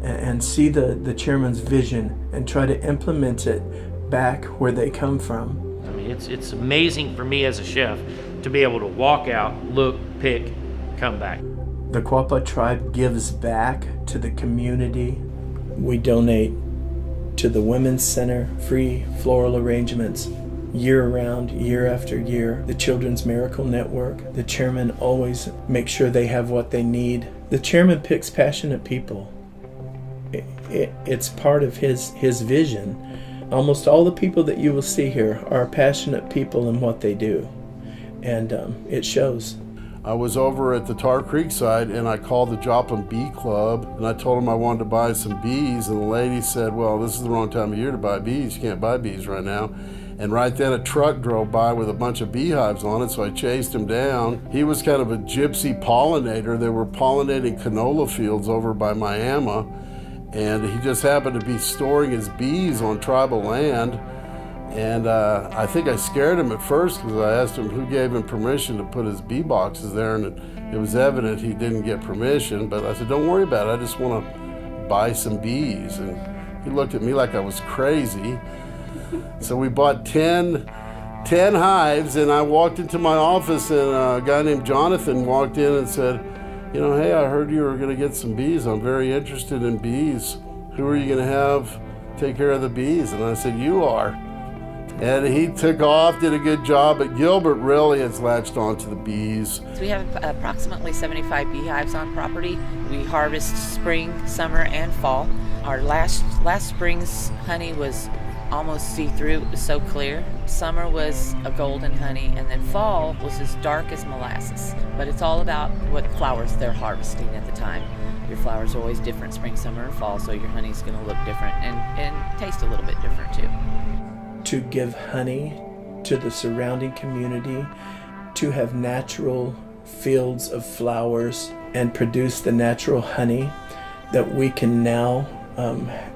and see the chairman's vision and try to implement it back where they come from. I mean, it's amazing for me as a chef to be able to walk out, look, pick, come back. The Quapaw tribe gives back to the community. We donate to the Women's Center, free floral arrangements year-round, year after year. The Children's Miracle Network. The chairman always makes sure they have what they need. The chairman picks passionate people. It's part of his vision. Almost all the people that you will see here are passionate people in what they do, and it shows. I was over at the Tar Creek site and I called the Joplin Bee Club and I told them I wanted to buy some bees, and the lady said, well, this is the wrong time of year to buy bees. You can't buy bees right now. And right then a truck drove by with a bunch of beehives on it, so I chased him down. He was kind of a gypsy pollinator. They were pollinating canola fields over by Miami, and he just happened to be storing his bees on tribal land. And I think I scared him at first because I asked him who gave him permission to put his bee boxes there, and it was evident he didn't get permission. But I said, don't worry about it, I just want to buy some bees. And he looked at me like I was crazy. So we bought 10 hives, and I walked into my office, and a guy named Jonathan walked in and said, hey, I heard you were going to get some bees. I'm very interested in bees. Who are you going to have take care of the bees? And I said, you are. And he took off, did a good job, but Gilbert really has latched onto the bees. So we have approximately 75 beehives on property. We harvest spring, summer, and fall. Our last spring's honey was almost see-through. It was so clear. Summer was a golden honey, and then fall was as dark as molasses. But it's all about what flowers they're harvesting at the time. Your flowers are always different, spring, summer, and fall, so your honey's going to look different and taste a little bit different too. To give honey to the surrounding community, to have natural fields of flowers and produce the natural honey that we can now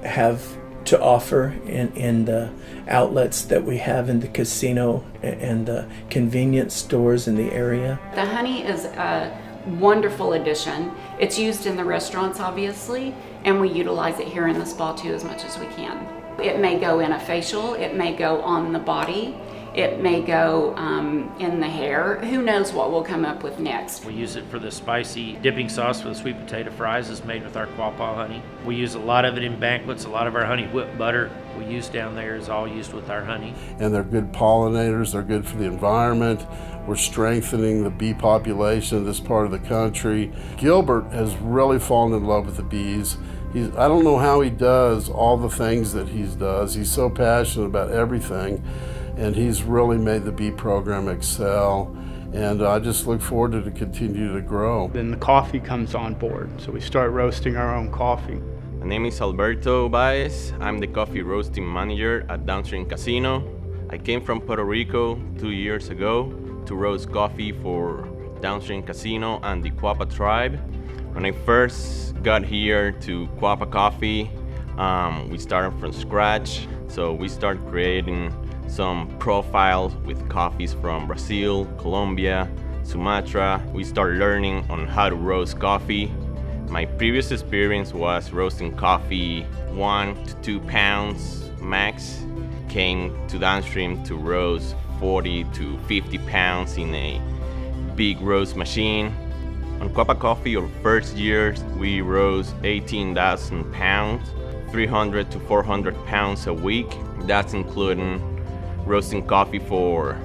have to offer in the outlets that we have in the casino and the convenience stores in the area. The honey is a wonderful addition. It's used in the restaurants, obviously, and we utilize it here in the spa too as much as we can. It may go in a facial, it may go on the body, it may go in the hair. Who knows what we'll come up with next. We use it for the spicy dipping sauce for the sweet potato fries is made with our Quapaw honey. We use a lot of it in banquets. A lot of our honey whipped butter we use down there is all used with our honey. And they're good pollinators, they're good for the environment. We're strengthening the bee population of this part of the country. Gilbert has really fallen in love with the bees. I don't know how he does all the things that he does. He's so passionate about everything, and he's really made the bee program excel. And I just look forward to it to continue to grow. Then the coffee comes on board, so we start roasting our own coffee. My name is Alberto Baez. I'm the coffee roasting manager at Downstream Casino. I came from Puerto Rico 2 years ago to roast coffee for Downstream Casino and the Quapaw tribe. When I first got here to Quapaw Coffee, we started from scratch. So we started creating some profiles with coffees from Brazil, Colombia, Sumatra. We started learning on how to roast coffee. My previous experience was roasting coffee 1 to 2 pounds max. Came to Downstream to roast 40 to 50 pounds in a big roast machine. On Quapaw Coffee, our first years, we roast 18,000 pounds, 300 to 400 pounds a week. That's including roasting coffee for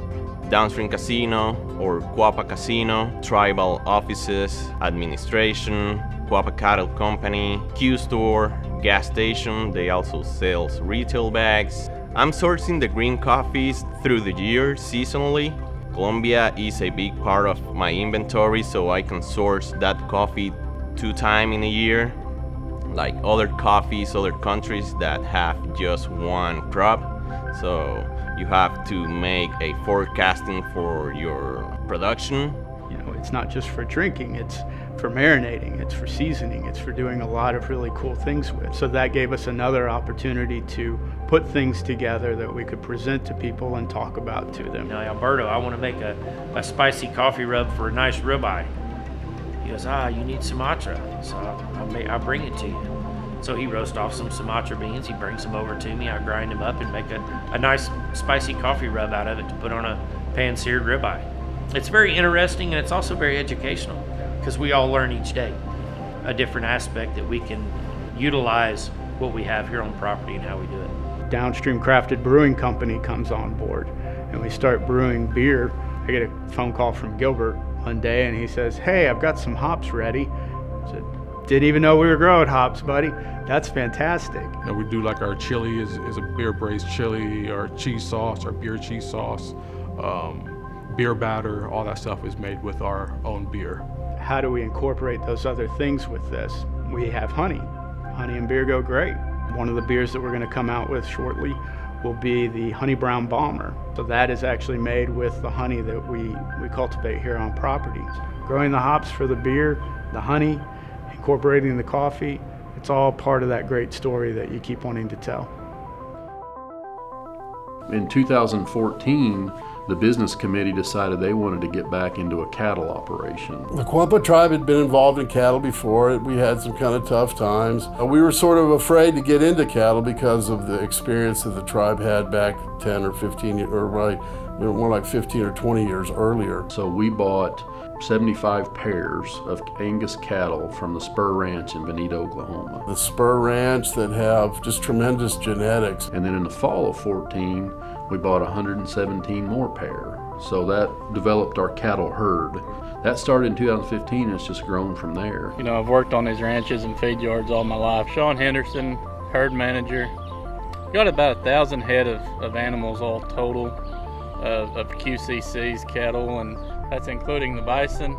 Downstream Casino or Quapaw Casino, tribal offices, administration, Quapaw Cattle Company, Q-Store, gas station. They also sell retail bags. I'm sourcing the green coffees through the year seasonally. Colombia is a big part of my inventory, so I can source that coffee 2 times in a year. Like other coffees, other countries that have just one crop. So you have to make a forecasting for your production. You know, it's not just for drinking, it's for marinating, it's for seasoning, it's for doing a lot of really cool things with. So that gave us another opportunity to put things together that we could present to people and talk about to them. Now, Alberto, I want to make a spicy coffee rub for a nice ribeye. He goes, you need Sumatra. So I'll bring it to you. So he roasts off some Sumatra beans, he brings them over to me, I grind them up and make a nice spicy coffee rub out of it to put on a pan-seared ribeye. It's very interesting and it's also very educational because we all learn each day a different aspect that we can utilize what we have here on property and how we do it. Downstream Crafted Brewing Company comes on board and we start brewing beer. I get a phone call from Gilbert one day and he says, "Hey, I've got some hops ready." I said, "Didn't even know we were growing hops, buddy. That's fantastic." And we do like our chili is a beer braised chili, our cheese sauce, our beer cheese sauce, beer batter, all that stuff is made with our own beer. How do we incorporate those other things with this? We have honey. Honey and beer go great. One of the beers that we're going to come out with shortly will be the Honey Brown Bomber. So that is actually made with the honey that we cultivate here on property. Growing the hops for the beer, the honey, incorporating the coffee, it's all part of that great story that you keep wanting to tell. In 2014, the business committee decided they wanted to get back into a cattle operation. The Quapaw tribe had been involved in cattle before. We had some kind of tough times. We were sort of afraid to get into cattle because of the experience that the tribe had back 10 or 15, or right, more like 15 or 20 years earlier. So we bought 75 pairs of Angus cattle from the Spur Ranch in Bonita, Oklahoma. The Spur Ranch that have just tremendous genetics. And then in the fall of 14, we bought 117 more pair. So that developed our cattle herd. That started in 2015 and it's just grown from there. You know, I've worked on these ranches and feed yards all my life. Sean Henderson, herd manager. Got about 1,000 head of animals all total of QCC's cattle, and that's including the bison.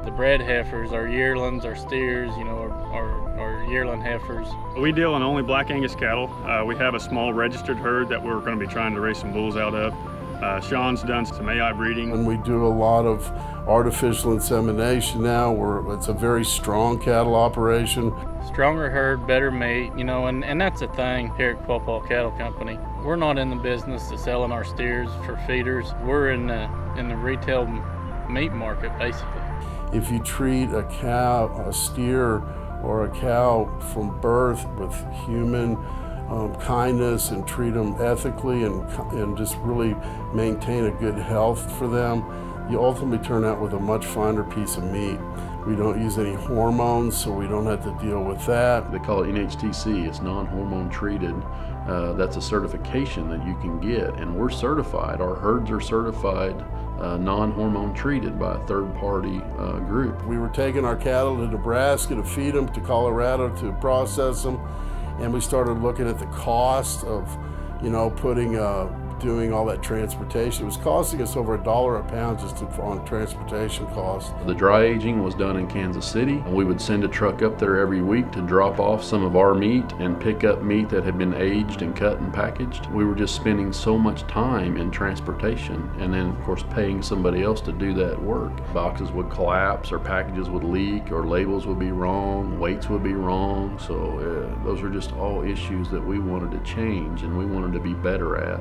The bred heifers, our yearlings, our steers, you know, our yearling heifers. We deal in only Black Angus cattle. We have a small registered herd that we're going to be trying to raise some bulls out of. Sean's done some AI breeding. And we do a lot of artificial insemination now. It's a very strong cattle operation. Stronger herd, better meat, you know, and that's a thing here at Quapaw Cattle Company. We're not in the business of selling our steers for feeders. We're in the retail meat market, basically. If you treat a cow, a steer, or a cow from birth with human kindness and treat them ethically and just really maintain a good health for them, you ultimately turn out with a much finer piece of meat. We don't use any hormones, so we don't have to deal with that. They call it NHTC, it's non-hormone treated. That's a certification that you can get, and we're certified. Our herds are certified non-hormone treated by a third-party group. We were taking our cattle to Nebraska to feed them, to Colorado to process them, and we started looking at the cost of, you know, doing all that transportation. It was costing us over $1 a pound just on transportation costs. The dry aging was done in Kansas City, and we would send a truck up there every week to drop off some of our meat and pick up meat that had been aged and cut and packaged. We were just spending so much time in transportation, and then of course paying somebody else to do that work. Boxes would collapse, or packages would leak, or labels would be wrong, weights would be wrong. So those are just all issues that we wanted to change and we wanted to be better at.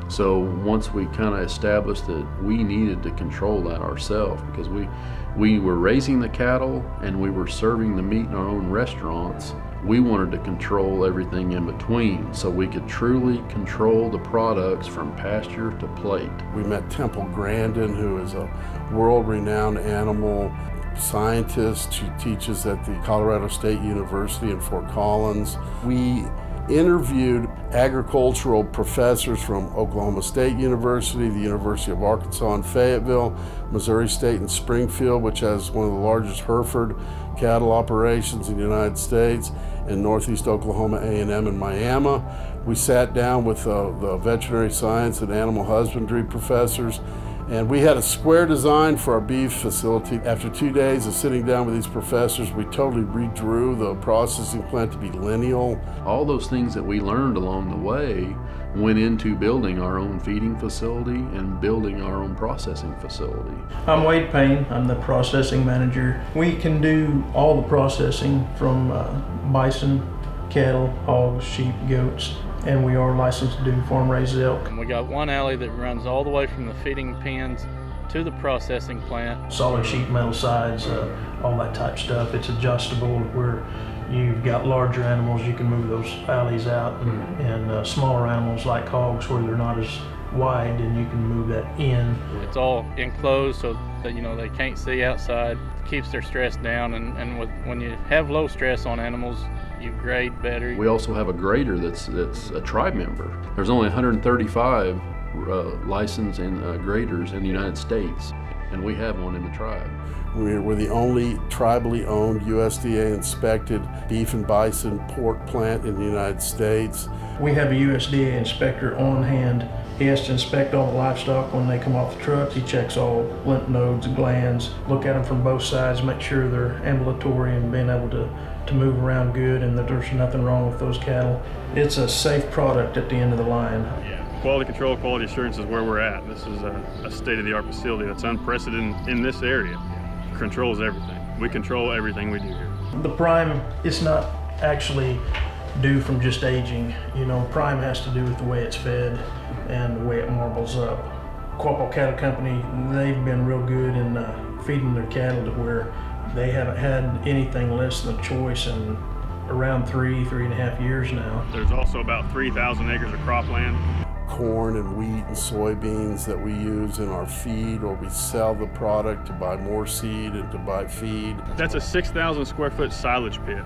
So once we kind of established that we needed to control that ourselves, because we were raising the cattle and we were serving the meat in our own restaurants, we wanted to control everything in between so we could truly control the products from pasture to plate. We met Temple Grandin, who is a world-renowned animal scientist. She teaches at the Colorado State University in Fort Collins. We interviewed agricultural professors from Oklahoma State University, the University of Arkansas in Fayetteville, Missouri State in Springfield, which has one of the largest Hereford cattle operations in the United States, and Northeast Oklahoma A&M in Miami. We sat down with the veterinary science and animal husbandry professors, and we had a square design for our beef facility. After 2 days of sitting down with these professors, we totally redrew the processing plant to be lineal. All those things that we learned along the way went into building our own feeding facility and building our own processing facility. I'm Wade Payne, I'm the processing manager. We can do all the processing from bison, cattle, hogs, sheep, goats, and we are licensed to do farm-raised elk. And we got one alley that runs all the way from the feeding pens to the processing plant. Solid sheet metal sides, all that type stuff. It's adjustable where you've got larger animals, you can move those alleys out, and smaller animals like hogs where they're not as wide, and you can move that in. It's all enclosed so that they can't see outside. It keeps their stress down, and when you have low stress on animals, you grade better. We also have a grader that's a tribe member. There's only 135 licensed graders in the United States, and we have one in the tribe. We're the only tribally owned USDA inspected beef and bison pork plant in the United States. We have a USDA inspector on hand. He has to inspect all the livestock when they come off the truck. He checks all lymph nodes, glands, look at them from both sides, make sure they're ambulatory and being able to move around good and that there's nothing wrong with those cattle. It's a safe product at the end of the line. Quality control, quality assurance is where we're at. This is a state-of-the-art facility that's unprecedented in this area. Controls everything. We control everything we do here. The prime is not actually due from just aging. Prime has to do with the way it's fed and the way it marbles up. Quapaw Cattle Company, they've been real good in feeding their cattle to where they haven't had anything less than a choice in around 3.5 years now. There's also about 3,000 acres of cropland. Corn and wheat and soybeans that we use in our feed, or we sell the product to buy more seed and to buy feed. That's a 6,000 square foot silage pit.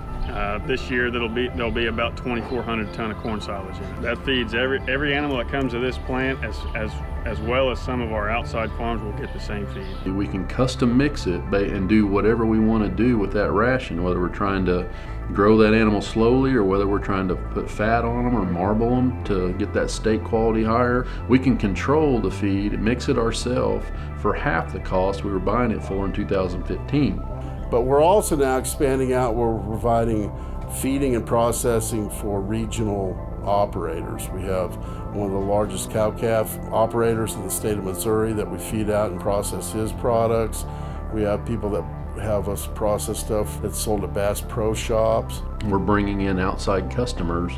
This year there'll be about 2,400 ton of corn silage in it. That feeds every animal that comes to this plant, as well as some of our outside farms will get the same feed. We can custom mix it and do whatever we want to do with that ration, whether we're trying to grow that animal slowly or whether we're trying to put fat on them or marble them to get that steak quality higher. We can control the feed, mix it ourselves for half the cost we were buying it for in 2015. But we're also now expanding out where we're providing feeding and processing for regional operators. We have one of the largest cow-calf operators in the state of Missouri that we feed out and process his products. We have people that have us process stuff that's sold at Bass Pro Shops. We're bringing in outside customers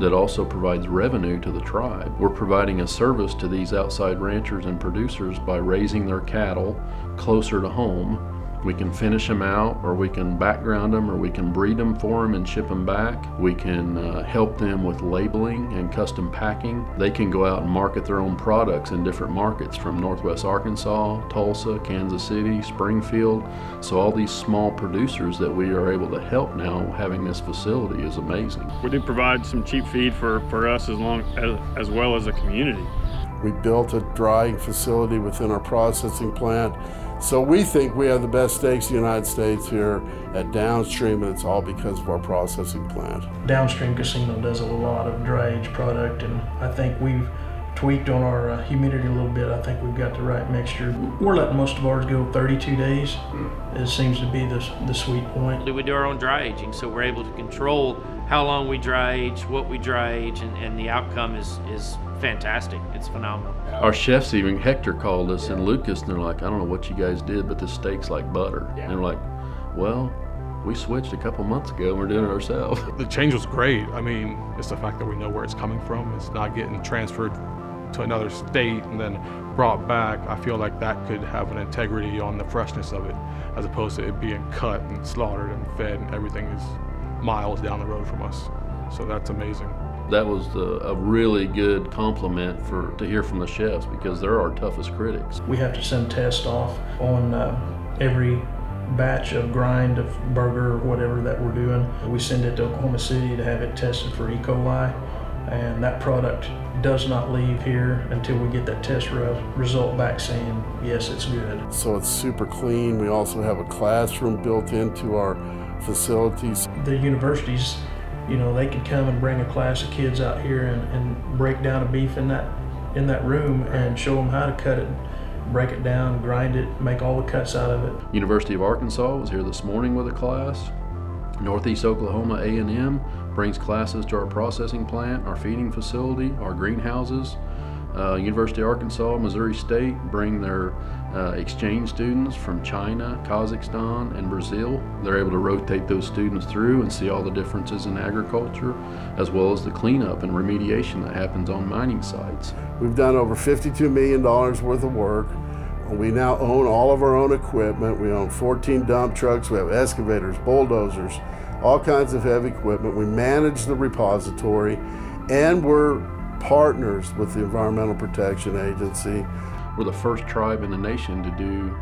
that also provides revenue to the tribe. We're providing a service to these outside ranchers and producers by raising their cattle closer to home. We can finish them out, or we can background them, or we can breed them for them and ship them back. We can help them with labeling and custom packing. They can go out and market their own products in different markets from Northwest Arkansas, Tulsa, Kansas City, Springfield. So all these small producers that we are able to help now having this facility is amazing. We do provide some cheap feed for us as well as a community. We built a drying facility within our processing plant. So we think we have the best steaks in the United States here at Downstream, and it's all because of our processing plant. Downstream Casino does a lot of dry age product, and I think we've tweaked on our humidity a little bit. I think we've got the right mixture. We're letting most of ours go 32 days. It seems to be the sweet point. We do our own dry aging, so we're able to control how long we dry age, what we dry age, and the outcome is fantastic. It's phenomenal. Our chefs, even Hector, called us and Lucas, and they're like, I don't know what you guys did, but this steak's like butter. And they're like, well, we switched a couple months ago and we're doing it ourselves. The change was great. I mean, it's the fact that we know where it's coming from. It's not getting transferred to another state and then brought back, I feel like that could have an integrity on the freshness of it, as opposed to it being cut and slaughtered and fed, and everything is miles down the road from us. So that's amazing. That was a really good compliment to hear from the chefs, because they're our toughest critics. We have to send tests off on every batch of grind of burger or whatever that we're doing. We send it to Oklahoma City to have it tested for E. coli, and that product does not leave here until we get that test result back saying, yes, it's good. So it's super clean. We also have a classroom built into our facilities. The universities, you know, they could come and bring a class of kids out here and break down a beef in that room and show them how to cut it, break it down, grind it, make all the cuts out of it. University of Arkansas was here this morning with a class. Northeast Oklahoma A&M brings classes to our processing plant, our feeding facility, our greenhouses. University of Arkansas, Missouri State bring their exchange students from China, Kazakhstan, and Brazil. They're able to rotate those students through and see all the differences in agriculture, as well as the cleanup and remediation that happens on mining sites. We've done over $52 million worth of work. We now own all of our own equipment. We own 14 dump trucks. We have excavators, bulldozers, all kinds of heavy equipment. We manage the repository, and we're partners with the Environmental Protection Agency. We're the first tribe in the nation to do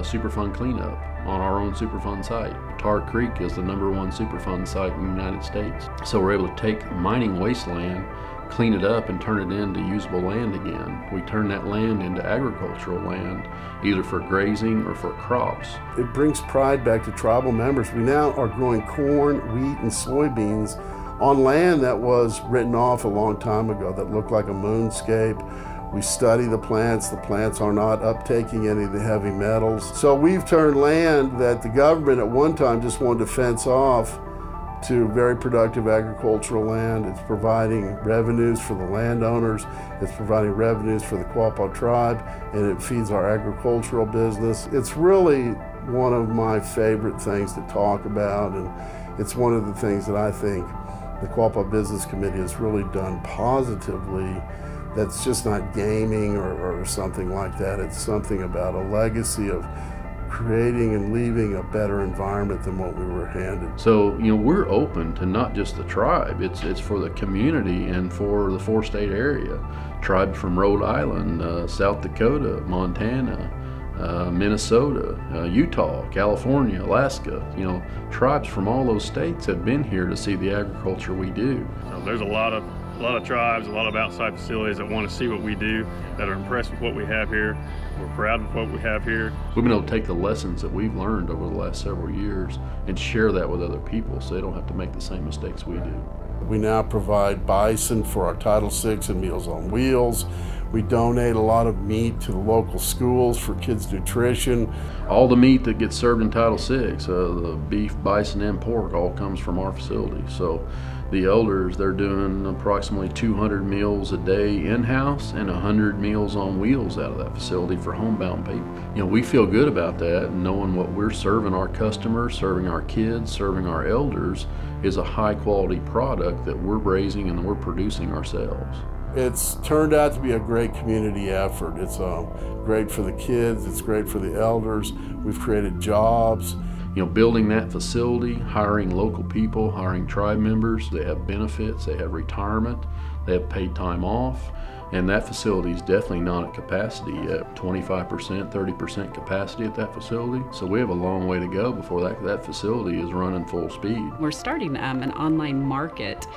Superfund cleanup on our own Superfund site. Tar Creek is the #1 Superfund site in the United States. So we're able to take mining wasteland, clean it up, and turn it into usable land again. We turn that land into agricultural land, either for grazing or for crops. It brings pride back to tribal members. We now are growing corn, wheat, and soybeans on land that was written off a long time ago, that looked like a moonscape. We study the plants. The plants are not uptaking any of the heavy metals. So we've turned land that the government at one time just wanted to fence off to very productive agricultural land. It's providing revenues for the landowners. It's providing revenues for the Quapaw tribe, and it feeds our agricultural business. It's really one of my favorite things to talk about, and it's one of the things that I think the Quapaw Business Committee has really done positively. That's just not gaming or something like that. It's something about a legacy of creating and leaving a better environment than what we were handed. So, you know, we're open to not just the tribe, it's for the community and for the 4-state area. Tribes from Rhode Island, South Dakota, Montana, Minnesota, Utah, California, Alaska. You know, tribes from all those states have been here to see the agriculture we do. There's a lot of tribes, a lot of outside facilities that want to see what we do, that are impressed with what we have here. We're proud of what we have here. We've been able to take the lessons that we've learned over the last several years and share that with other people so they don't have to make the same mistakes we do. We now provide bison for our Title VI and Meals on Wheels. We donate a lot of meat to the local schools for kids' nutrition. All the meat that gets served in Title VI, the beef, bison, and pork, all comes from our facility. So the elders, they're doing approximately 200 meals a day in-house and 100 meals on wheels out of that facility for homebound people. You know, we feel good about that, knowing what we're serving our customers, serving our kids, serving our elders is a high-quality product that we're raising and we're producing ourselves. It's turned out to be a great community effort. It's great for the kids, it's great for the elders. We've created jobs. You know, building that facility, hiring local people, hiring tribe members, they have benefits, they have retirement, they have paid time off, and that facility is definitely not at capacity yet, 25%, 30% capacity at that facility. So we have a long way to go before that facility is running full speed. We're starting an online market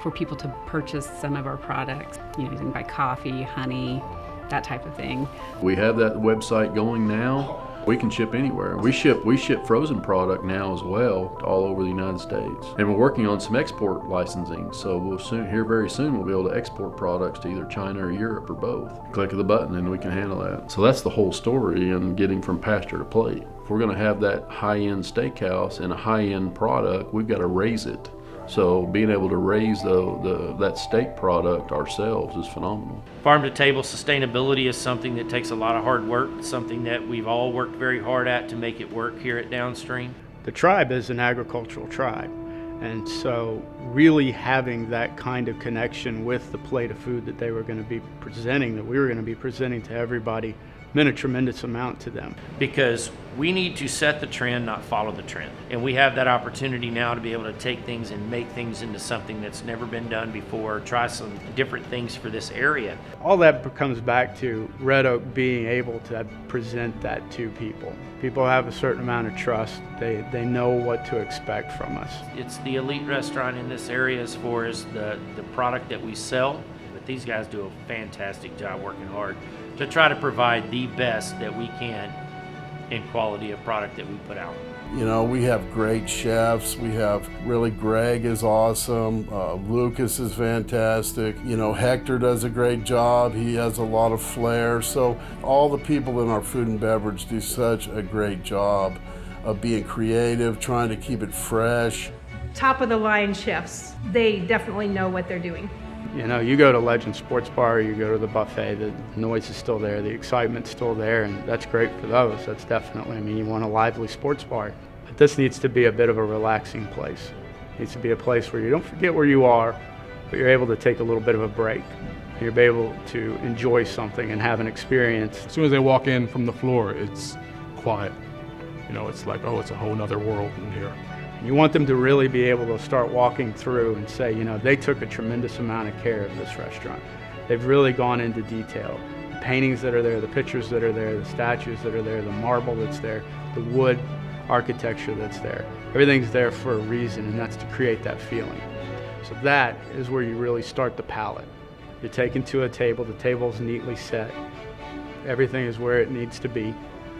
for people to purchase some of our products. You can buy coffee, honey, that type of thing. We have that website going now. We can ship anywhere. We ship frozen product now as well all over the United States. And we're working on some export licensing, so very soon we'll be able to export products to either China or Europe or both. Click of the button and we can handle that. So that's the whole story in getting from pasture to plate. If we're gonna have that high-end steakhouse and a high-end product, we've got to raise it. So being able to raise that steak product ourselves is phenomenal. Farm-to-table sustainability is something that takes a lot of hard work, something that we've all worked very hard at to make it work here at Downstream. The tribe is an agricultural tribe, And so really having that kind of connection with the plate of food that they were going to be presenting, that we were going to be presenting to everybody, meant a tremendous amount to them. Because we need to set the trend, not follow the trend. And we have that opportunity now to be able to take things and make things into something that's never been done before, try some different things for this area. All that comes back to Red Oak being able to present that to people. People have a certain amount of trust. They know what to expect from us. It's the elite restaurant in this area as far as the product that we sell, but these guys do a fantastic job working hard to try to provide the best that we can in quality of product that we put out. You know, we have great chefs. We have Greg is awesome. Lucas is fantastic. You know, Hector does a great job. He has a lot of flair. So all the people in our food and beverage do such a great job of being creative, trying to keep it fresh. Top of the line chefs, they definitely know what they're doing. You know, you go to Legend Sports Bar, you go to the buffet, the noise is still there, the excitement's still there, and that's great for those. That's definitely, I mean, you want a lively sports bar. But this needs to be a bit of a relaxing place. It needs to be a place where you don't forget where you are, but you're able to take a little bit of a break. You're able to enjoy something and have an experience. As soon as they walk in from the floor, it's quiet. You know, it's like, oh, it's a whole nother world in here. You want them to really be able to start walking through and say, you know, they took a tremendous amount of care of this restaurant. They've really gone into detail. The paintings that are there, the pictures that are there, the statues that are there, the marble that's there, the wood architecture that's there. Everything's there for a reason, and that's to create that feeling. So that is where you really start the palate. You're taken to a table, the table's neatly set. Everything is where it needs to be.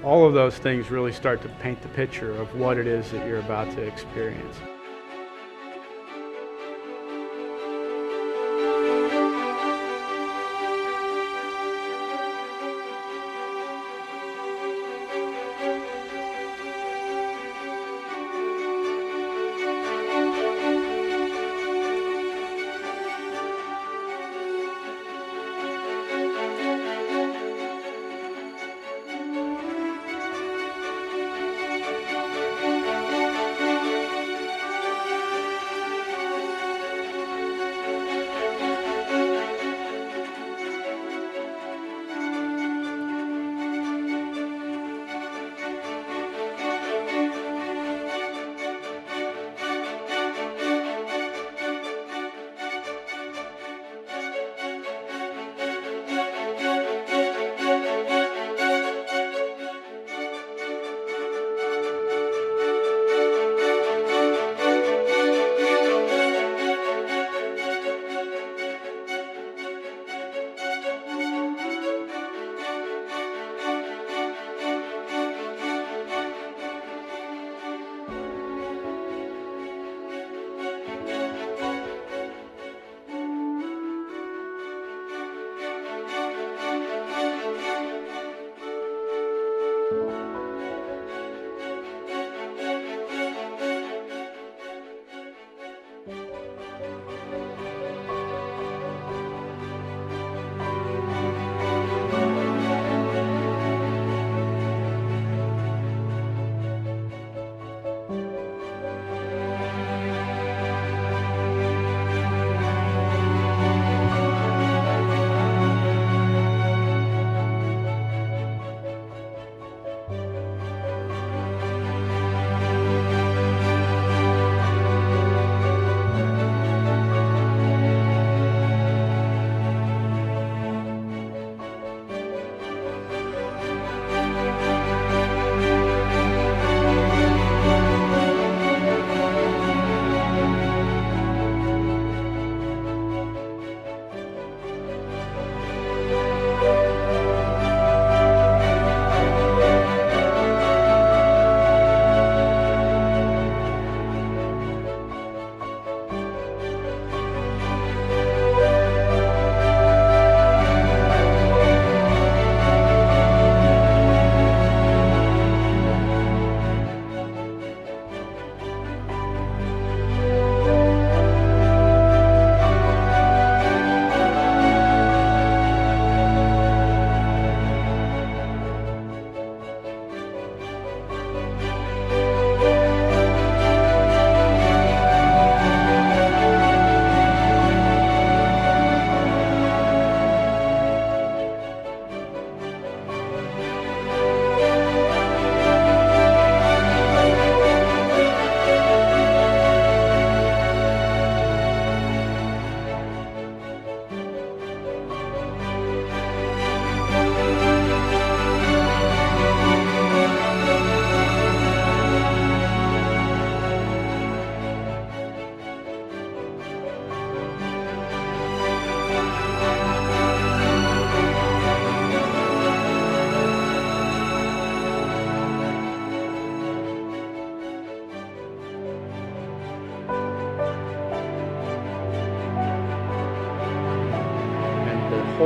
All of those things really start to paint the picture of what it is that you're about to experience.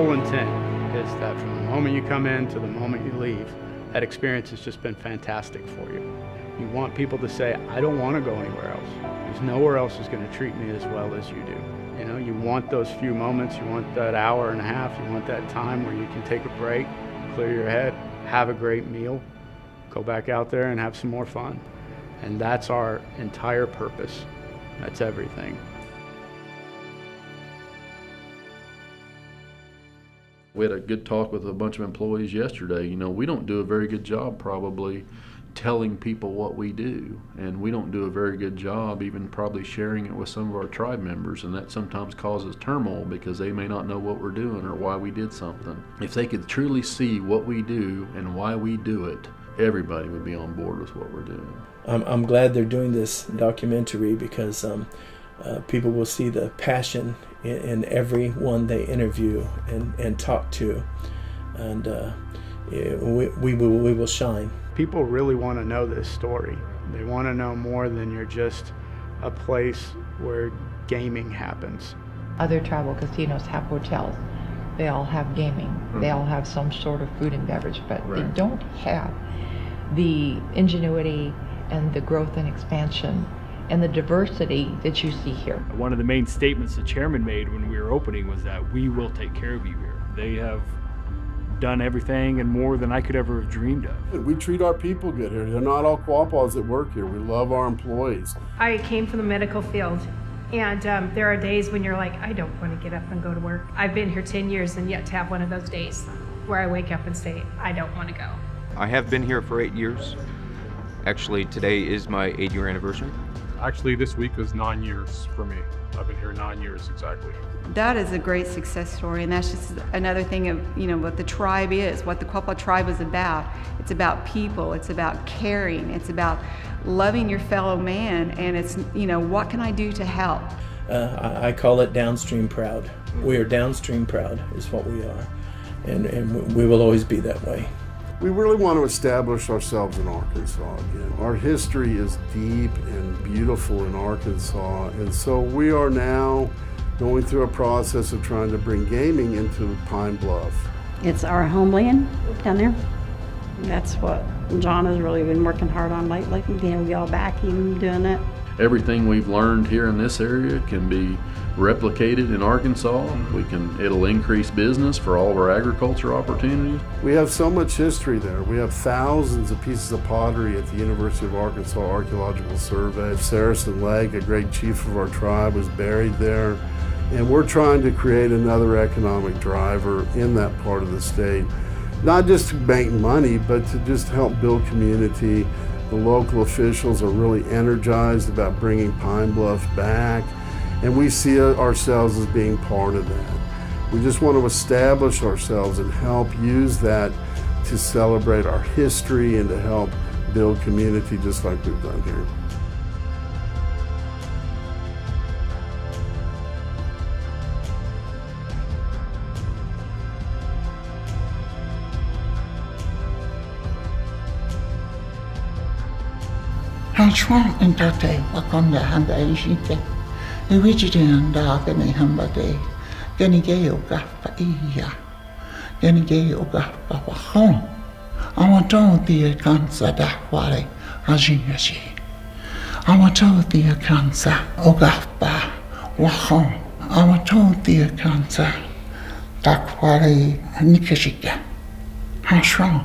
whole intent is that from the moment you come in to the moment you leave, that experience has just been fantastic for you. You want people to say, I don't want to go anywhere else. There's nowhere else is going to treat me as well as you do. You know, you want those few moments, you want that hour and a half, you want that time where you can take a break, clear your head, have a great meal, go back out there and have some more fun. And that's our entire purpose. That's everything. We had a good talk with a bunch of employees yesterday. You know, we don't do a very good job probably telling people what we do, and we don't do a very good job even probably sharing it with some of our tribe members, and that sometimes causes turmoil because they may not know what we're doing or why we did something. If they could truly see what we do and why we do it, everybody would be on board with what we're doing. I'm glad they're doing this documentary because people will see the passion in everyone they interview and talk to, and we will shine. People really want to know this story. They want to know more than you're just a place where gaming happens. Other tribal casinos have hotels. They all have gaming. They all have some sort of food and beverage, but they don't have the ingenuity and the growth and expansion and the diversity that you see here. One of the main statements the chairman made when we were opening was that we will take care of you here. They have done everything and more than I could ever have dreamed of. We treat our people good here. They're not all Quapaws that work here. We love our employees. I came from the medical field, and there are days when you're like, I don't want to get up and go to work. I've been here 10 years and yet to have one of those days where I wake up and say, I don't want to go. I have been here for 8 years. Actually, today is my 8-year anniversary. Actually, this week was 9 years for me. I've been here 9 years exactly. That is a great success story, and that's just another thing of, you know, what the tribe is, what the Quapaw tribe is about. It's about people, it's about caring, it's about loving your fellow man, and it's, you know, what can I do to help? I call it Downstream proud. We are Downstream proud is what we are, and we will always be that way. We really want to establish ourselves in Arkansas again. Our history is deep and beautiful in Arkansas, and so we are now going through a process of trying to bring gaming into Pine Bluff. It's our homeland down there. That's what John has really been working hard on lately. You know, we all back him doing it. Everything we've learned here in this area can be replicated in Arkansas. It'll increase business for all of our agriculture opportunities. We have so much history there. We have thousands of pieces of pottery at the University of Arkansas Archaeological Survey. Saracen Lake, a great chief of our tribe, was buried there. And we're trying to create another economic driver in that part of the state. Not just to make money, but to just help build community. The local officials are really energized about bringing Pine Bluff back, and we see ourselves as being part of that. We just want to establish ourselves and help use that to celebrate our history and to help build community just like we've done here. Hanchuan entate wakonda handa ishite. Iwijidan dagani hambade. Genige Ogahpah iya. Genige Ogahpah wahon. Awato the kansa dahwale hajiyashi. Awato the kansa Ogahpah wahon. Awato the kansa dahwale nikashika. Hanchuan.